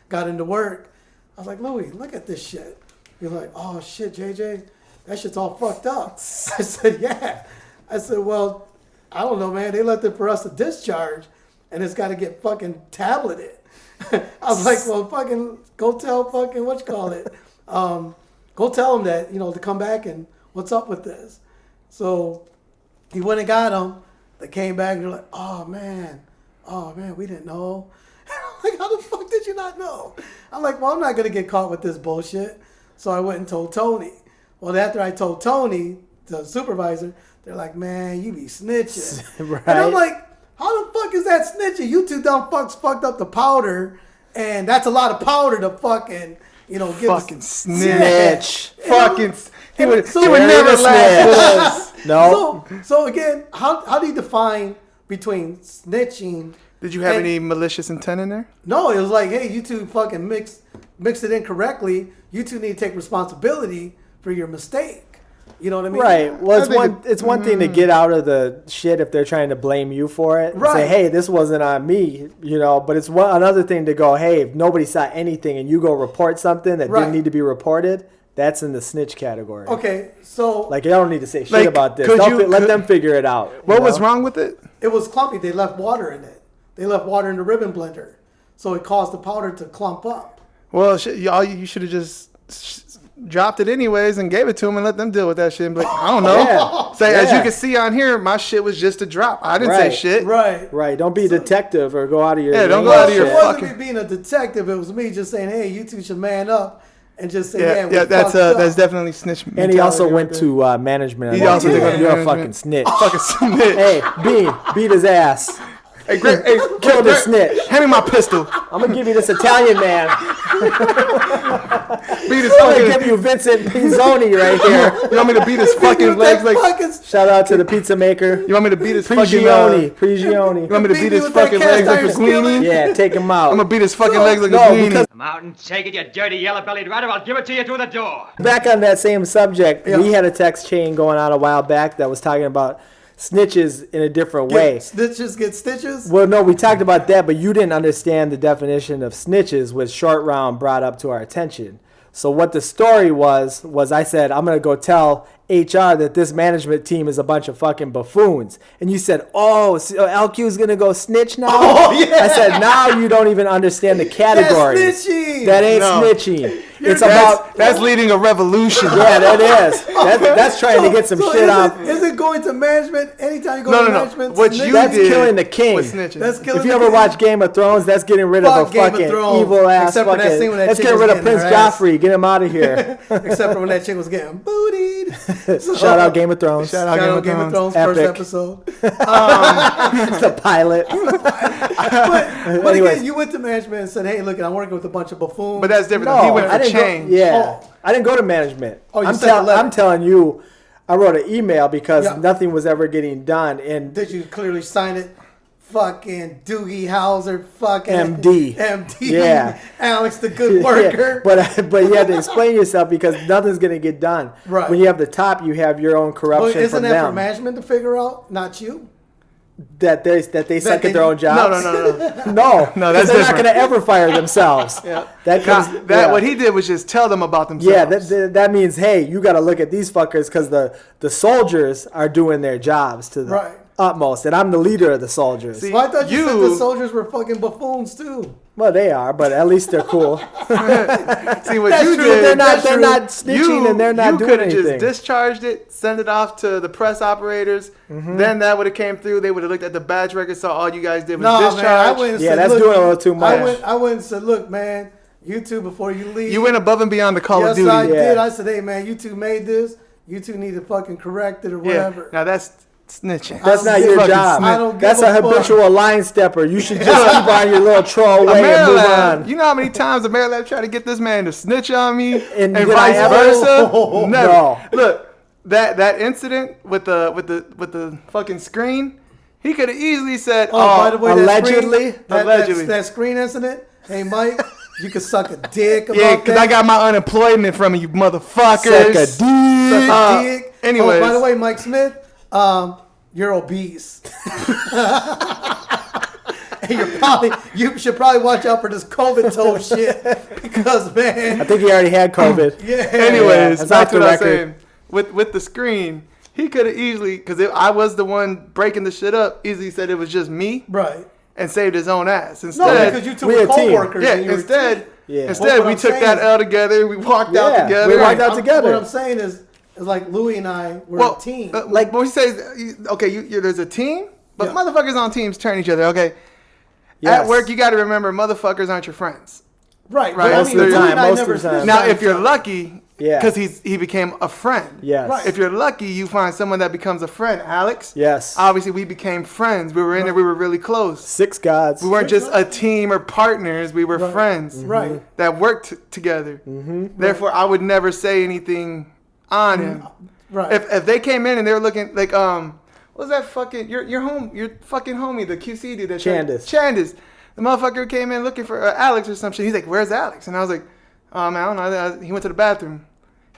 got into work, I was like, Louie, look at this shit. You're like, oh shit, JJ, that shit's all fucked up. I said, yeah. I said, well, I don't know, man. They left it for us to discharge and it's got to get fucking tableted. I was like, well, fucking go tell fucking go tell them that, to come back and what's up with this? So he went and got them. They came back and they're like, oh man, we didn't know. I'm like, how the fuck did you not know? I'm like, well, I'm not going to get caught with this bullshit. So I went and told Tony. Well, after I told Tony, the supervisor, They're like, man, you be snitching. Right. And I'm like, how the fuck is that snitching? You two dumb fucks fucked up the powder, and that's a lot of powder to fucking, you know, get Fucking Snitch. Fucking. He would so- never laugh. No. So again, how do you define between snitching? Did you have and- any malicious intent in there? No, it was like, hey, you two fucking mixed it incorrectly. You two need to take responsibility for your mistake. You know what I mean? Right. Well, it's I think one thing to get out of the shit if they're trying to blame you for it. And Right. say, hey, this wasn't on me, you know. But it's another thing to go, hey, if nobody saw anything and you go report something that Right. didn't need to be reported, that's in the snitch category. Okay, so Like, you don't need to say shit Like, about this. could Let you- them figure it out. What you was know? wrong with it? it was clumpy. They left water in it. They left water in the ribbon blender, so it caused the powder to clump up. Well, you should have just dropped it anyways and gave it to them and let them deal with that shit. And be like, I don't know. Yeah. Say, as Yeah. you can see on here, my shit was just a drop. I didn't Right. say shit. Right. Right. Don't be a detective or go out of your Yeah, don't lane go out and of your shit. It wasn't fucking- me being a detective. It was me just saying, hey, you two should man up and just say, Yeah, we yeah, that's fucked up. definitely snitch. And he also mentality went right to management. He on also that. did go to You're a management. fucking snitch. there. Fucking snitch. Hey, Bean, beat his ass. Hey, Greg, hey, Kill the Greg, snitch. Hand me my pistol. I'm gonna give you this Italian man. Beat his I'm gonna fucking. give you Vincent Pizzoni right here. You want me to beat his fucking legs like? Shout out to the pizza maker. You want me to beat his fucking? Prigioni. You Prigioni. want me to Beat beat me his with that fucking cast legs like a iron skillet? guinea? Yeah, take him out. I'm gonna beat his fucking legs like no, a guinea. because- Come out and take it, you dirty yellow-bellied rat, or I'll give it to you through the door. Back on that same subject, Yeah. we had a text chain going on a while back that was talking about snitches in a different way. Snitches get stitches. Well, no, we talked about that, but you didn't understand the definition of snitches, which Short Round brought up to our attention. So what the story was I said, I'm going to go tell HR that this management team is a bunch of fucking buffoons. And you said, oh, so LQ's going to go snitch now? Oh, yeah. I said, now you don't even understand the category. That's snitching. That ain't No. snitching. It's about... That's leading a revolution. Yeah, that is. That's trying to get some shit off. Is it going to management anytime you go No, to no, no. management? What snitch? you That's did killing the king. was snitching. That's killing If you the ever king. watch Game of Thrones, that's getting rid Fuck of a Game of fucking Thrones. evil ass Except for that fucking. scene when that Let's chick get was rid of getting Prince her ass. Joffrey. Get him out of here. Except for when that chick was getting bootied. So, Shout out Game of Thrones. Shout out Shout out Game of Thrones first Epic. episode. the pilot. But Anyways. again, you went to management and said, hey, look, I'm working with a bunch of buffoons. But that's different. No, He went I for didn't change. go. Yeah, Oh. I didn't go to management. Oh, you sent the letter. I'm telling you, I wrote an email because Yeah. nothing was ever getting done. And Did you clearly sign it? Fucking Doogie Howser, fucking MD. MD. Yeah. Alex, the good worker. but you had to explain yourself because nothing's gonna get done. Right. When you have the top, you have your own But corruption isn't from that for them. management to figure out, not you? That they suck they- at their own jobs. No. No, No, that's 'cause they're different. not going to ever fire themselves. Yeah. That comes. That yeah. what he did was just tell them about themselves. Yeah, that means hey, you got to look at these fuckers because the soldiers are doing their jobs to the Right. utmost, and I'm the leader of the soldiers. See, Well, I thought you said You- the soldiers were fucking buffoons too. Well, they are, but at least they're cool. See what That's you true, did. they're that's not true. snitching and they're not you doing could have anything. just discharged it, send it off to the press operators. Then that would have came through. They would have looked at the badge record, saw all you guys did was No, discharge. man, I went and Yeah, said, that's look, doing a little too much. I went and said, look, man, you two, before you leave. You went above and beyond the Call yes, of Duty. I Yeah. did. I said, hey, man, you two made this. You two need to fucking correct it or whatever. Now that's snitching. That's I not don't your give a- job. I don't give That's a a fuck. habitual line stepper. You should just keep on your little troll way and move Maryland, on. you know how many times the Maryland tried to get this man to snitch on me and did I vice ever? versa? No. Never. Look, that incident with the fucking screen, he could have easily said, Oh, by the way, allegedly? Allegedly. that screen incident. Hey, Mike, you can suck a dick about yeah, because that. I got my unemployment from you, motherfuckers. Suck a dick. Suck a dick. anyways. Oh, by the way, Mike Smith, you're obese. And you should probably watch out for this COVID toe shit because I man, think he already had COVID. yeah. Anyways, that's back off to the what I was record. saying. With the screen, he could have easily, because I was the one breaking the shit up, easily said it was just me Right. and saved his own ass. No, Instead, because you two we were a team. co-workers. yeah, and you were a instead, team. Yeah. instead What we I'm took saying that is- L together. We walked out Yeah, together. we walked out together. What I'm saying is like Louis and I were Well, a team. like when he says, okay, there's a team, but Yeah. motherfuckers on teams turn each other. Okay, Yes. at work you got to remember, motherfuckers aren't your friends. right. right, But most of the Louis time, and I most never of the time. snitched Now, on if you're each other. lucky, Yeah. Because he became a friend. Yes. Right. If you're lucky, you find someone that becomes a friend. Alex. Yes. Obviously, we became friends. We were in there. We were really close. 6 gods. We weren't just a team or partners. We were friends. Right. That worked together. Therefore, I would never say anything on him. Right. If they came in and they were looking like what was that fucking your fucking homie, the QC dude, that Chandis. The motherfucker came in looking for Alex or some shit. He's like, "Where's Alex?" And I was like, "Man, I don't know. He went to the bathroom."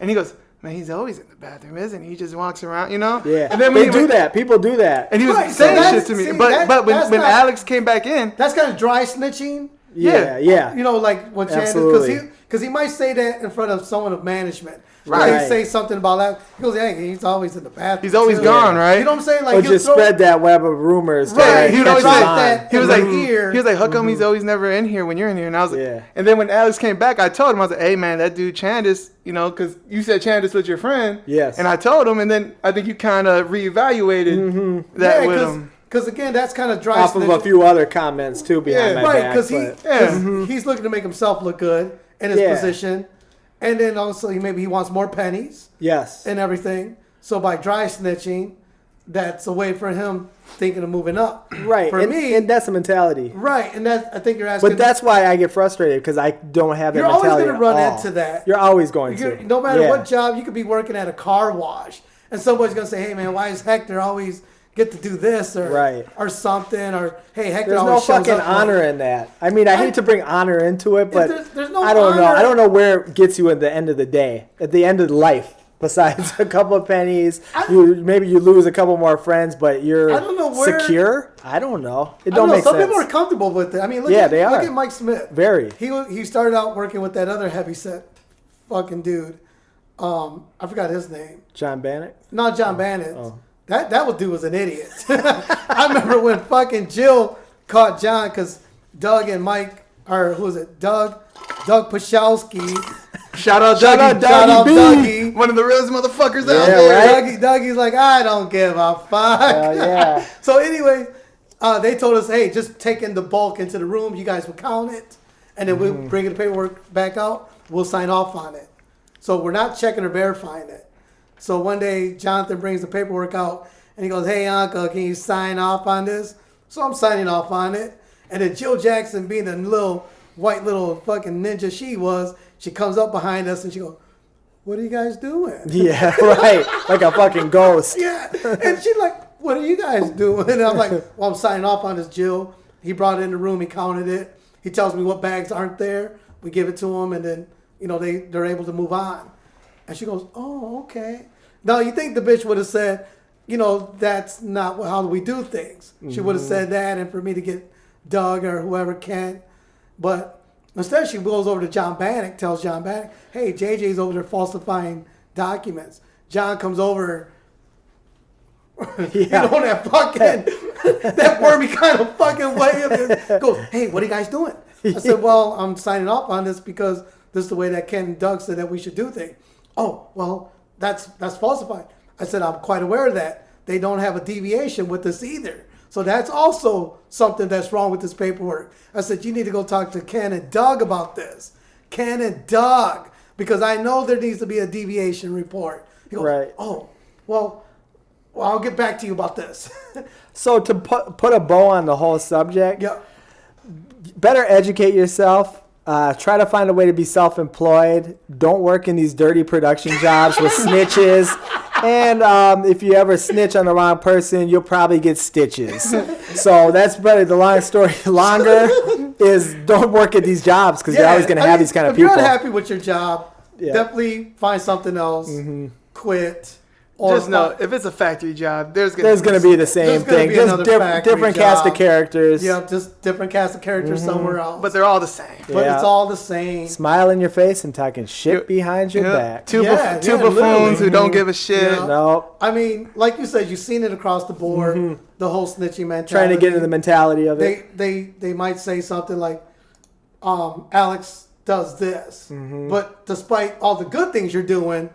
And he goes, "Man, he's always in the bathroom, isn't he? He just walks around, you know." Yeah. And then they do that. People do that. And he was Right, saying so that's- shit to me. see, But when that's not- Alex came back in, That's kind of dry snitching. Yeah. You know, like what Chandler, Absolutely. because he might say that in front of someone of management. Right. He say something about that. He goes, "Hey, he's always in the bathroom. he's always too." gone, right? You know what I'm saying? Like Or he'll just throw- spread that web of rumors. Right, that he would always catches say on. that. He was in like, my ear. how come he's always never in here when you're in here? And I was like, Yeah. And then when Alex came back, I told him, I was like, "Hey man, that dude Chandis, you know, because you said Chandis was your friend." Yes. And I told him, and then I think you kind of reevaluated that with him. Because again, that's kind of dry Off of a snitching. few other comments too behind Yeah. my Right, back. because but- he's looking to make himself look good in his Yeah. position, and then also maybe he wants more pennies yes. and everything. So by dry snitching, that's a way for him thinking of moving up. Right. For and, me, and that's the mentality. right, and that I think you're asking. But that's why I get frustrated because I don't have that you're always mentality. going to run at all. into that. You're always going to. No matter Yeah. what job, you could be working at a car wash, and somebody's going to say, "Hey man, why does Hector always get to do this or Right. or something?" Or "Hey, Hector There's no always shows fucking up honor in that. I mean, I hate to bring honor into it, but there's no I don't know. honor. I don't know where it gets you at the end of the day, at the end of life. Besides a couple of pennies, maybe you lose a couple more friends, but you're I don't know where- secure. I don't know. It I don't know, make some sense. people are comfortable with it. I mean, look Yeah, they look are. at Mike Smith. Very. He started out working with that other heavyset fucking dude. I forgot his name. John Bannock. Not John Bannett. Oh. That dude was an idiot. I remember when fucking Jill caught John because Doug and Mike, or who was it? Doug Pashowski. Shout out Shout Dougie. out Shout out B. Dougie. One of the realest motherfuckers Yeah, out there. right? Dougie's like, "I don't give a fuck." Yeah. So anyway, they told us, "Hey, just take in the bulk into the room. You guys will count it, and then we'll bring the paperwork back out. We'll sign off on it." So we're not checking or verifying it. So one day, Jonathan brings the paperwork out, and he goes, "Hey, Uncle, can you sign off on this?" So I'm signing off on it, and then Jill Jackson, being the little white little fucking ninja she was, she comes up behind us and she goes, "What are you guys doing?" Yeah, right. Like a fucking ghost. Yeah. And she's like, "What are you guys doing?" And I'm like, "Well, I'm signing off on this, Jill." He brought it in the room. He counted it. He tells me what bags aren't there. We give it to him, and then, you know, they're able to move on. And she goes, "Oh, okay." Now, you think the bitch would have said, you know, "That's not how we do things." She would have said that, and for me to get Doug or whoever can. But instead, she goes over to John Bannock, tells John Bannock, "Hey, JJ's over there falsifying documents." John comes over. You know, that fucking, that wormy kind of fucking way of it. Goes, "Hey, what are you guys doing?" I said, "Well, I'm signing off on this because this is the way that Ken and Doug said that we should do things." "Oh, well, that's falsified." I said, "I'm quite aware of that. They don't have a deviation with this either. So that's also something that's wrong with this paperwork." I said, "You need to go talk to Ken and Doug about this. Ken and Doug, because I know there needs to be a deviation report." He goes, Right. "Oh, well, I'll get back to you about this." So to put a bow on the whole subject, Yeah. better educate yourself. Try to find a way to be self-employed. Don't work in these dirty production jobs with snitches. And if you ever snitch on the wrong person, you'll probably get stitches. So that's better. The long story longer is don't work at these jobs because you're always going to have these kind of people. If you're unhappy with your job, Yeah. definitely find something else. Quit. Or Just know, if it's a factory job, there's There's going to be the same There's gonna thing. be Just another factory different cast of job. characters. Yeah, just different cast of characters somewhere else. but they're all the same. But Yeah. it's all the same. Smile in your face and talking shit behind your back. Two Yeah, two yeah, buffoons literally. who don't give a shit. Yeah. Nope. I mean, like you said, you've seen it across the board. The whole snitching mentality. Trying to get into the mentality of it. They might say something like, "Alex does this," but despite all the good things you're doing,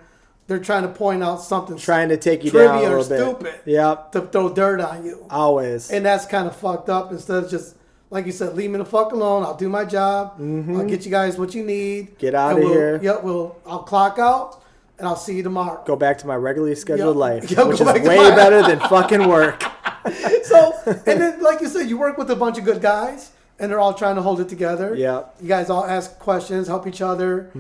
they're trying to point out something Trying to take you down a trivia or little bit. stupid Yep. to throw dirt on you. Always. And that's kind of fucked up. Instead of just, like you said, leave me the fuck alone. I'll do my job. I'll get you guys what you need. Get out And of here. Yep, I'll clock out. and I'll see you tomorrow. Go back to my regularly scheduled life, Yep, which go is back to way better than fucking work. So, and then, like you said, you work with a bunch of good guys, and they're all trying to hold it together. Yeah. You guys all ask questions, help each other.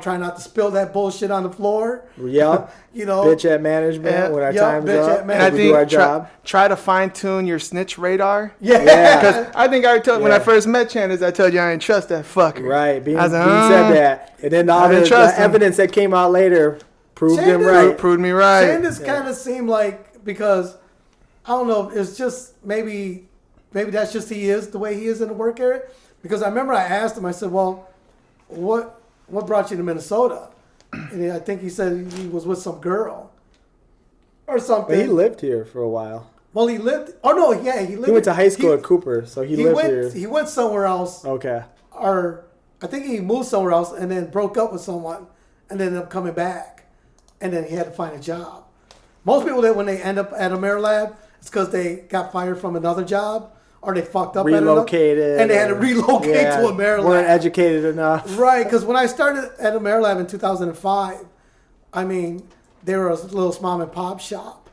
Try not to spill that bullshit on the floor. Yep. You know, Bitch at management when our time's bitch up. at And I management. We do our think job. try to fine tune your snitch radar. Yeah. Because I think I already told when I Yeah. first met Chandler, I told you I didn't trust that fucker. Right. Bean I was like, said that. And then all I didn't the trust him. evidence that came out later proved him Sanders- right. Proved me right. Sanders kind of seemed like, because I don't know, it's just maybe that's just he is the way he is in the work area. Because I remember I asked him, I said, well, what brought you to Minnesota? And I think he said he was with some girl or something. But he lived here for a while. Well, he lived. Oh no, yeah, he lived. He went to high school at Cooper, so he lived went. here. He went somewhere else, Okay. or I think he moved somewhere else, and then broke up with someone, and then ended up coming back, and then he had to find a job. Most people that when they end up at a Marilab, it's because they got fired from another job, or they fucked up, Relocated. and they had to relocate to a Marilab. Weren't educated enough. Right, because when I started at a Marilab in 2005, I mean, they were a little mom and pop shop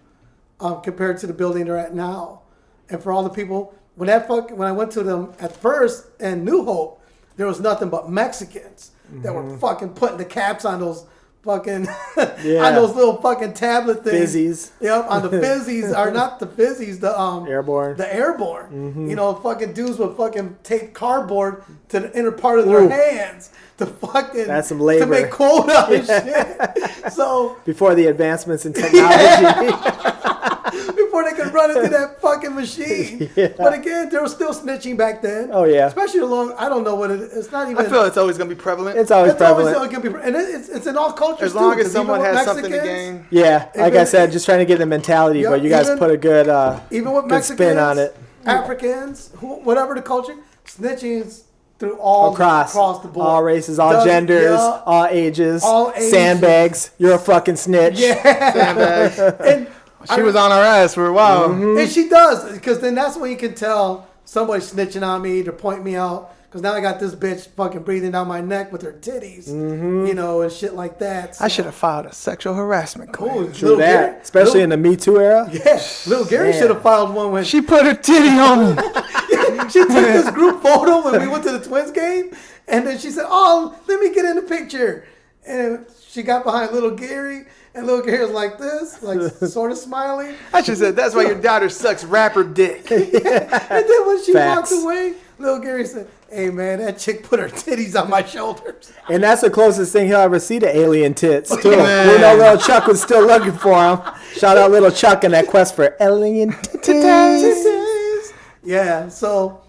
compared to the building they're at now. And for all the people, when I went to them at first in New Hope, there was nothing but Mexicans that were fucking putting the caps on those fucking on those little fucking tablet things. Fizzies. Yep, on the fizzies, or not the fizzies, the Airborne. The airborne. You know, fucking dudes would fucking tape cardboard to the inner part of their hands to fucking That's some labor. to make quota and shit. So Before the advancements in technology. before they could run into that fucking machine. Yeah. But again, there was still snitching back then. Oh, yeah. Especially along, I don't know what it is. It's not even. I feel it's always gonna be prevalent. It's always it's always prevalent. gonna be, and it's in all cultures as long too, as 'cause someone even with has something to Mexicans, gain. Yeah, like I Even- said, just trying to get the mentality, Yeah, but you guys even- put a good, even with good Mexicans, spin on it. Africans, whatever the culture, snitching through all Across the board, all races, all Doesn't- genders, yeah. all ages, All ages. sandbags. You're a fucking snitch. Sandbags. And She was on our ass for a while. And she does, because then that's when you can tell somebody's snitching on me to point me out. Because now I got this bitch fucking breathing down my neck with her titties, you know, and shit like that. I should have filed a sexual harassment claim. Oh, True that, especially in the Me Too era. Yeah, little Gary Man. should have filed one when She put her titty on me. she took this group photo when we went to the Twins game, and then she said, "Oh, let me get in the picture." And she got behind little Gary, and little Gary was like this, like sort of smiling. I should have said, that's why your daughter sucks rapper dick. And then when she Facts. walked away, little Gary said, "Hey man, that chick put her titties on my shoulders." And that's the closest thing he'll ever see to alien tits, too. Man. We know little Chuck was still looking for him. Shout out little Chuck in that quest for alien titties. Yeah, so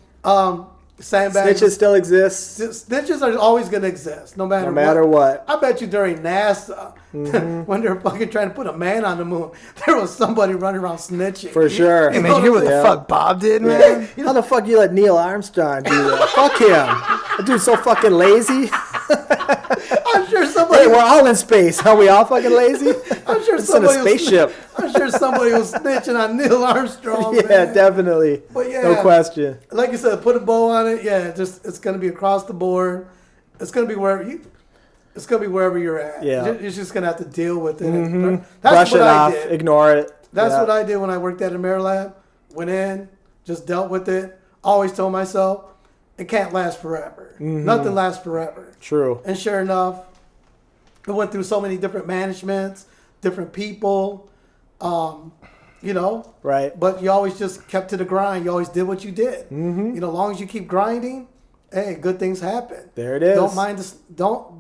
sandbags. Snitches still exist. Snitches are always going to exist, no matter, No matter what. I bet you during NASA, when they were fucking trying to put a man on the moon, there was somebody running around snitching. For sure. Hey, man, you hear what the Yeah. fuck Bob did, man? How the fuck you let Neil Armstrong do that? Fuck him. That dude's so fucking lazy. I'm sure somebody. Hey, we're all in space. Are we all fucking lazy? I'm sure It's in a somebody was- spaceship. I'm sure somebody was snitching on Neil Armstrong. Yeah, man. definitely. But yeah, No question. Like you said, put a bow on it. Yeah, just it's gonna be across the board. It's gonna be wherever you. It's gonna be wherever you're at. Yeah. You're just gonna have to deal with it. That's Brush what it I off. did. Ignore it. That's Yeah. what I did when I worked at a Marilab. Went in, just dealt with it. Always told myself, it can't last forever. Nothing lasts forever. True. And sure enough, it went through so many different managements, different people, you know. Right. But you always just kept to the grind. You always did what you did. You know, as long as you keep grinding, hey, good things happen. There it is. Don't mind this. Don't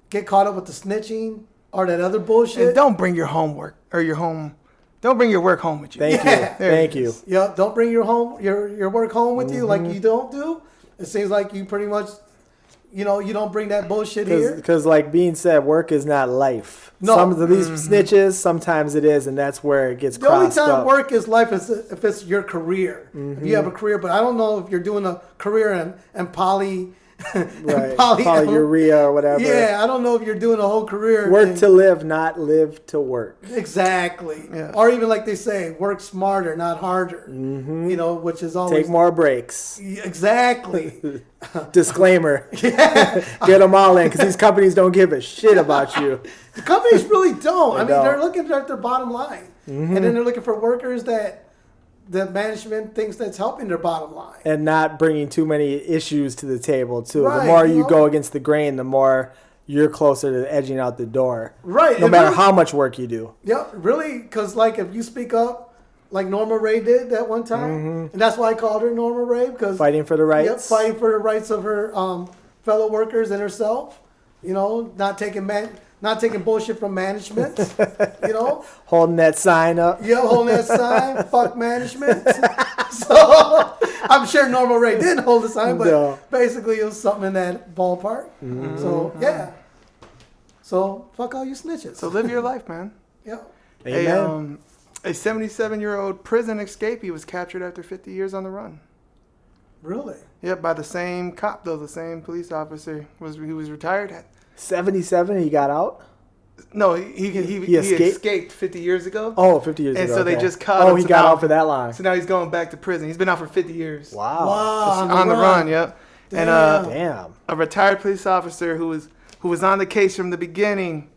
get caught up with the snitching or that other bullshit. And don't bring your homework or your home. Don't bring your work home with you. Thank Yeah. you. There Thank it you. is. Yeah, don't bring your work home with you like you don't do. It seems like you pretty much, you know, you don't bring that bullshit here. Because like Bean said, work is not life. No. Some of these snitches, sometimes it is, and that's where it gets The only crossed time up. work is life is if it's your career. If you have a career, but I don't know if you're doing a career in poly Right. Polyurea or whatever. Yeah, I don't know if you're doing a whole career. Work thing. to live, not live to work. Exactly. Yeah. Or even like they say, work smarter, not harder. You know, which is always Take more breaks. Exactly. Disclaimer. Get them all in because these companies don't give a shit about you. The companies really don't. I mean, don't. they're looking at their bottom line, and then they're looking for workers that the management thinks that's helping their bottom line. And not bringing too many issues to the table, too. Right, the more you you know? go against the grain, the more you're closer to edging out the door. Right. No and matter really, how much work you do. Yep, really, because like if you speak up, like Norma Ray did that one time, and that's why I called her Norma Ray, because Fighting for the rights. Yep, fighting for the rights of her fellow workers and herself. You know, not taking bullshit from management. You know, Holding that sign up. yeah, holding that sign, fuck management. So I'm sure Norma Ray didn't hold the sign, but No. basically it was something in that ballpark. So yeah, so fuck all you snitches. So live your life, man. Yeah. Amen. A 77-year-old prison escapee was captured after 50 years on the run. Really? Yep, by the same cop though, the same police officer he was retired at. 77, he got out? No, he escaped 50 years ago. Oh, 50 years And ago. so they okay. just caught him. Oh, he so got now- out for that long. So now he's going back to prison. He's been out for 50 years. Wow. Wow. On the run, yep. Damn. And Damn. a retired police officer who was on the case from the beginning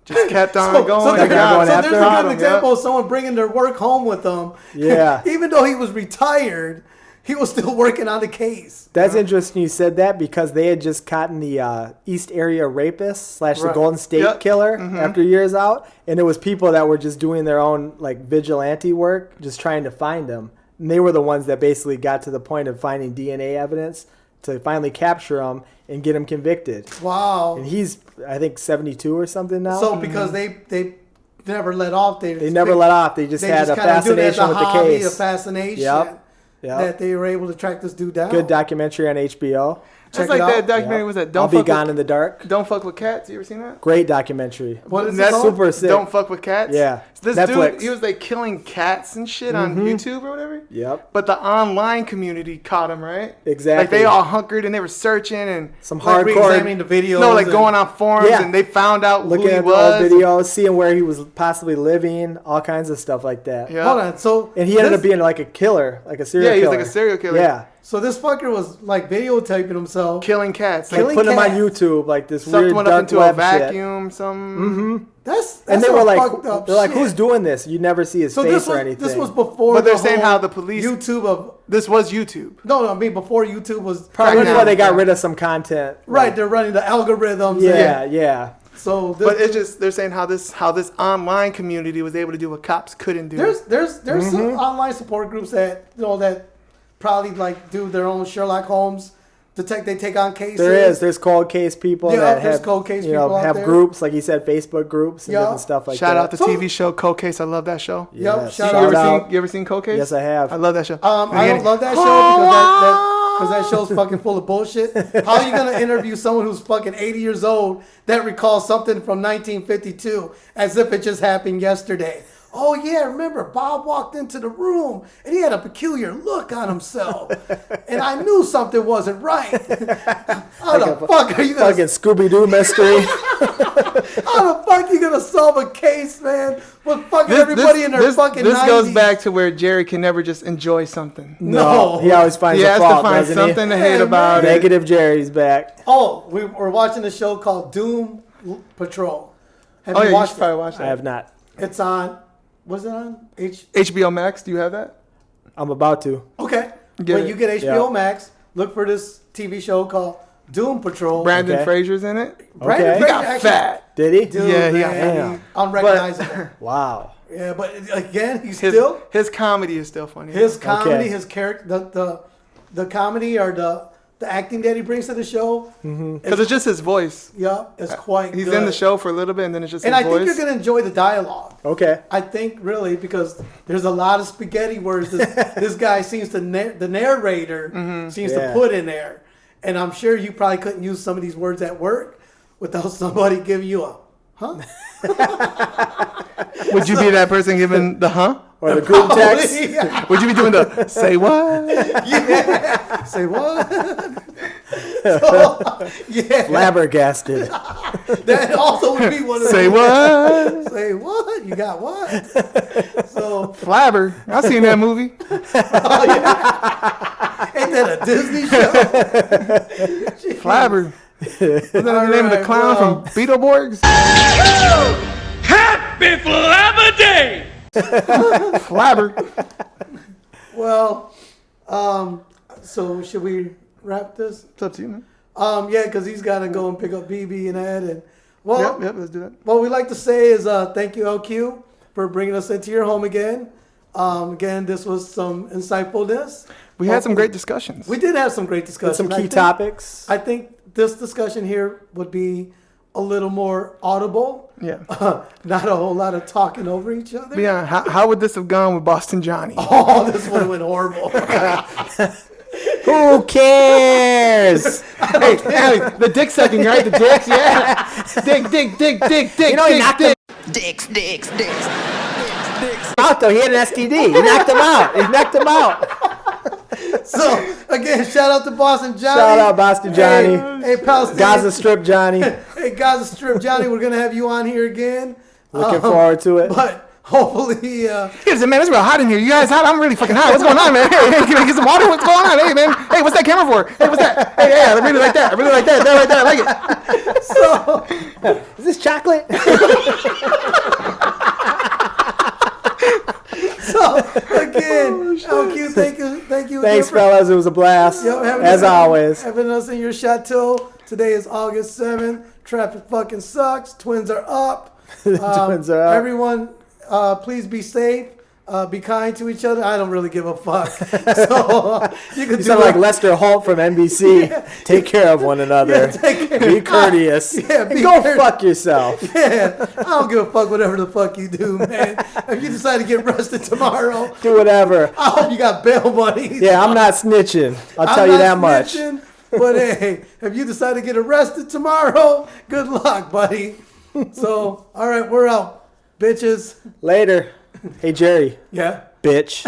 just kept on So, going. they're going so after there's a him, good yep. example of someone bringing their work home with them. Yeah. Even though he was retired, he was still working on the case. That's interesting you said that because they had just caught the East Area rapist / the Right. Golden State Yep. Killer after years out. And it was people that were just doing their own like vigilante work, just trying to find him. And they were the ones that basically got to the point of finding DNA evidence to finally capture him and get him convicted. Wow. And he's, I think, 72 or something now. So because they never let off, they never let off. They just they had just a kinda do it as fascination with the hobby, case. A fascination. Yep. That they were able to track this dude down. Good documentary on HBO. That's Check like it that out. documentary Yep. was that I'll Don't be Fuck Gone with, in the Dark. Don't Fuck with Cats. You ever seen that? Great documentary. What is it That's called? Super sick. Don't Fuck with Cats. Yeah. So this Netflix. dude, he was like killing cats and shit on YouTube or whatever. Yep. But the online community caught him, right? Exactly. Like they all hunkered and they were searching and Some Like hardcore. re-examining the videos. no, like and- going on forums Yeah. and they found out Looking who he at the old was. videos, seeing where he was possibly living, all kinds of stuff like that. Yeah. Hold on. So And he ended this- up being like a killer, like a serial Yeah, he killer. was like a serial killer. Yeah. So this fucker was like videotaping himself. Killing cats. Like Killing putting him on cats. YouTube, like this Sucked weird one up dark into a web shit. vacuum, some. That's And they some were like, fucked up they're like, shit. who's doing this? You never see his So face this or was anything. this was before. But they're the saying whole how the police- YouTube of This was YouTube. no, I mean before YouTube was probably Right now. before they got rid of some content. right. Like, They're running the algorithms. yeah, and- yeah. So this, But it's just they're saying how this online community was able to do what cops couldn't do. there's some online support groups that that probably like do their own Sherlock Holmes they take on cases. There's cold case people Yeah, that there's have, cold case people out have there. groups, like you said, Facebook groups and Yeah. different stuff like Shout that. out the So- TV show Cold Case. I love that show. Yep, Yes, shout You out. ever seen Cold Case? Yes, I have. I love that show. I don't love that show because that show's fucking full of bullshit. How are you gonna interview someone who's fucking 80 years old that recalls something from 1952 as if it just happened yesterday? Oh yeah, remember Bob walked into the room and he had a peculiar look on himself, and I knew something wasn't right. How the fuck are you gonna? Fucking Scooby-Doo mystery. How the fuck you gonna solve a case, man? With fucking everybody in their fucking This 90s? goes back to where Jerry can never just enjoy something. No. He always finds He a has fault, to find doesn't something to Hey, hate man. about he? it. Negative Jerry's back. Oh, we're watching a show called Doom Patrol. Have Oh yeah, you you watched should it? probably watch I that. have not. It's on. Was it on HBO Max, do you have that? I'm about to. Okay. Get When it. you get HBO Yeah. Max, look for this TV show called Doom Patrol. Brandon Okay. Fraser's in it. Brandon Okay. He Fraser got actually- fat. Did he? Dude, Yeah, he got man, fat. he- unrecognizable. Wow. Yeah, but again, he's His still his comedy is still funny. his comedy, Okay. his character, the comedy or the acting that he brings to the show. Because it's just his voice. Yeah, it's quite. He's good. in the show for a little bit, and then it's just and his I voice. think you're gonna enjoy the dialogue. Okay. I think really because there's a lot of spaghetti words this guy seems to the narrator seems to Yeah. put in there, and I'm sure you probably couldn't use some of these words at work without somebody giving you a huh. Would you be that person giving the huh? Or the group text. Yeah. Would you be doing the say what? Yeah. Say what? So, yeah. Flabbergasted. That also would be one of Say those. what? Say what? You got what? So, Flabber. I seen that movie. ain't that a Disney show? Flabber. Was that the name of the clown from Beetleborgs? Happy Flabber Day! Flabber. Well, so should we wrap this? It's up to you, man. Yeah, because he's got to go and pick up BB and Ed. And, well, Yep, let's do that. what we like to say is thank you, LQ, for bringing us into your home again. Again, this was some insightfulness. We had some great discussions. We did have some great discussions. Some I key think- topics. I think this discussion here would be a little more audible. Yeah. Not a whole lot of talking over each other. But yeah, how would this have gone with Boston Johnny? Oh, this one went horrible. Who cares? Hey, the dick sucking, right? The dicks, yeah. Dick. You know, he knocked him Dicks. out, though. He had an STD. He knocked him out. So, again, shout out to Boston Johnny. Shout out Boston Johnny. Hey, Palestine. Gaza Strip Johnny. Hey, Gaza Strip Johnny, we're going to have you on here again. Looking forward to it. But hopefully, He said, man, it's real hot in here. You guys hot? I'm really fucking hot. What's going on, man? Hey, can I get some water? What's going on? Hey, man. Hey, what's that camera for? Hey, what's that? Hey, yeah, I really like that. That right there. I like it. Is this chocolate? so again, LQ, thank you. Thanks, again for- fellas. It was a blast. Yep, As always. Having us in your chateau. Today is August 7th. Traffic fucking sucks. Twins are up. Twins are up. Everyone, please be safe. Be kind to each other. I don't really give a fuck. So you can You do sound like Lester Holt from NBC. Take care of one another. take care. Be courteous. Yeah, and be go courteous. fuck yourself. Yeah, I don't give a fuck whatever the fuck you do, man. If you decide to get arrested tomorrow, Do whatever. I hope you got bail money. Yeah, I'm not snitching. I'll I'm tell you not that much. snitching, But hey, if you decide to get arrested tomorrow, good luck, buddy. So, all right, we're out, bitches. Later. Hey, Jerry. Yeah. Bitch.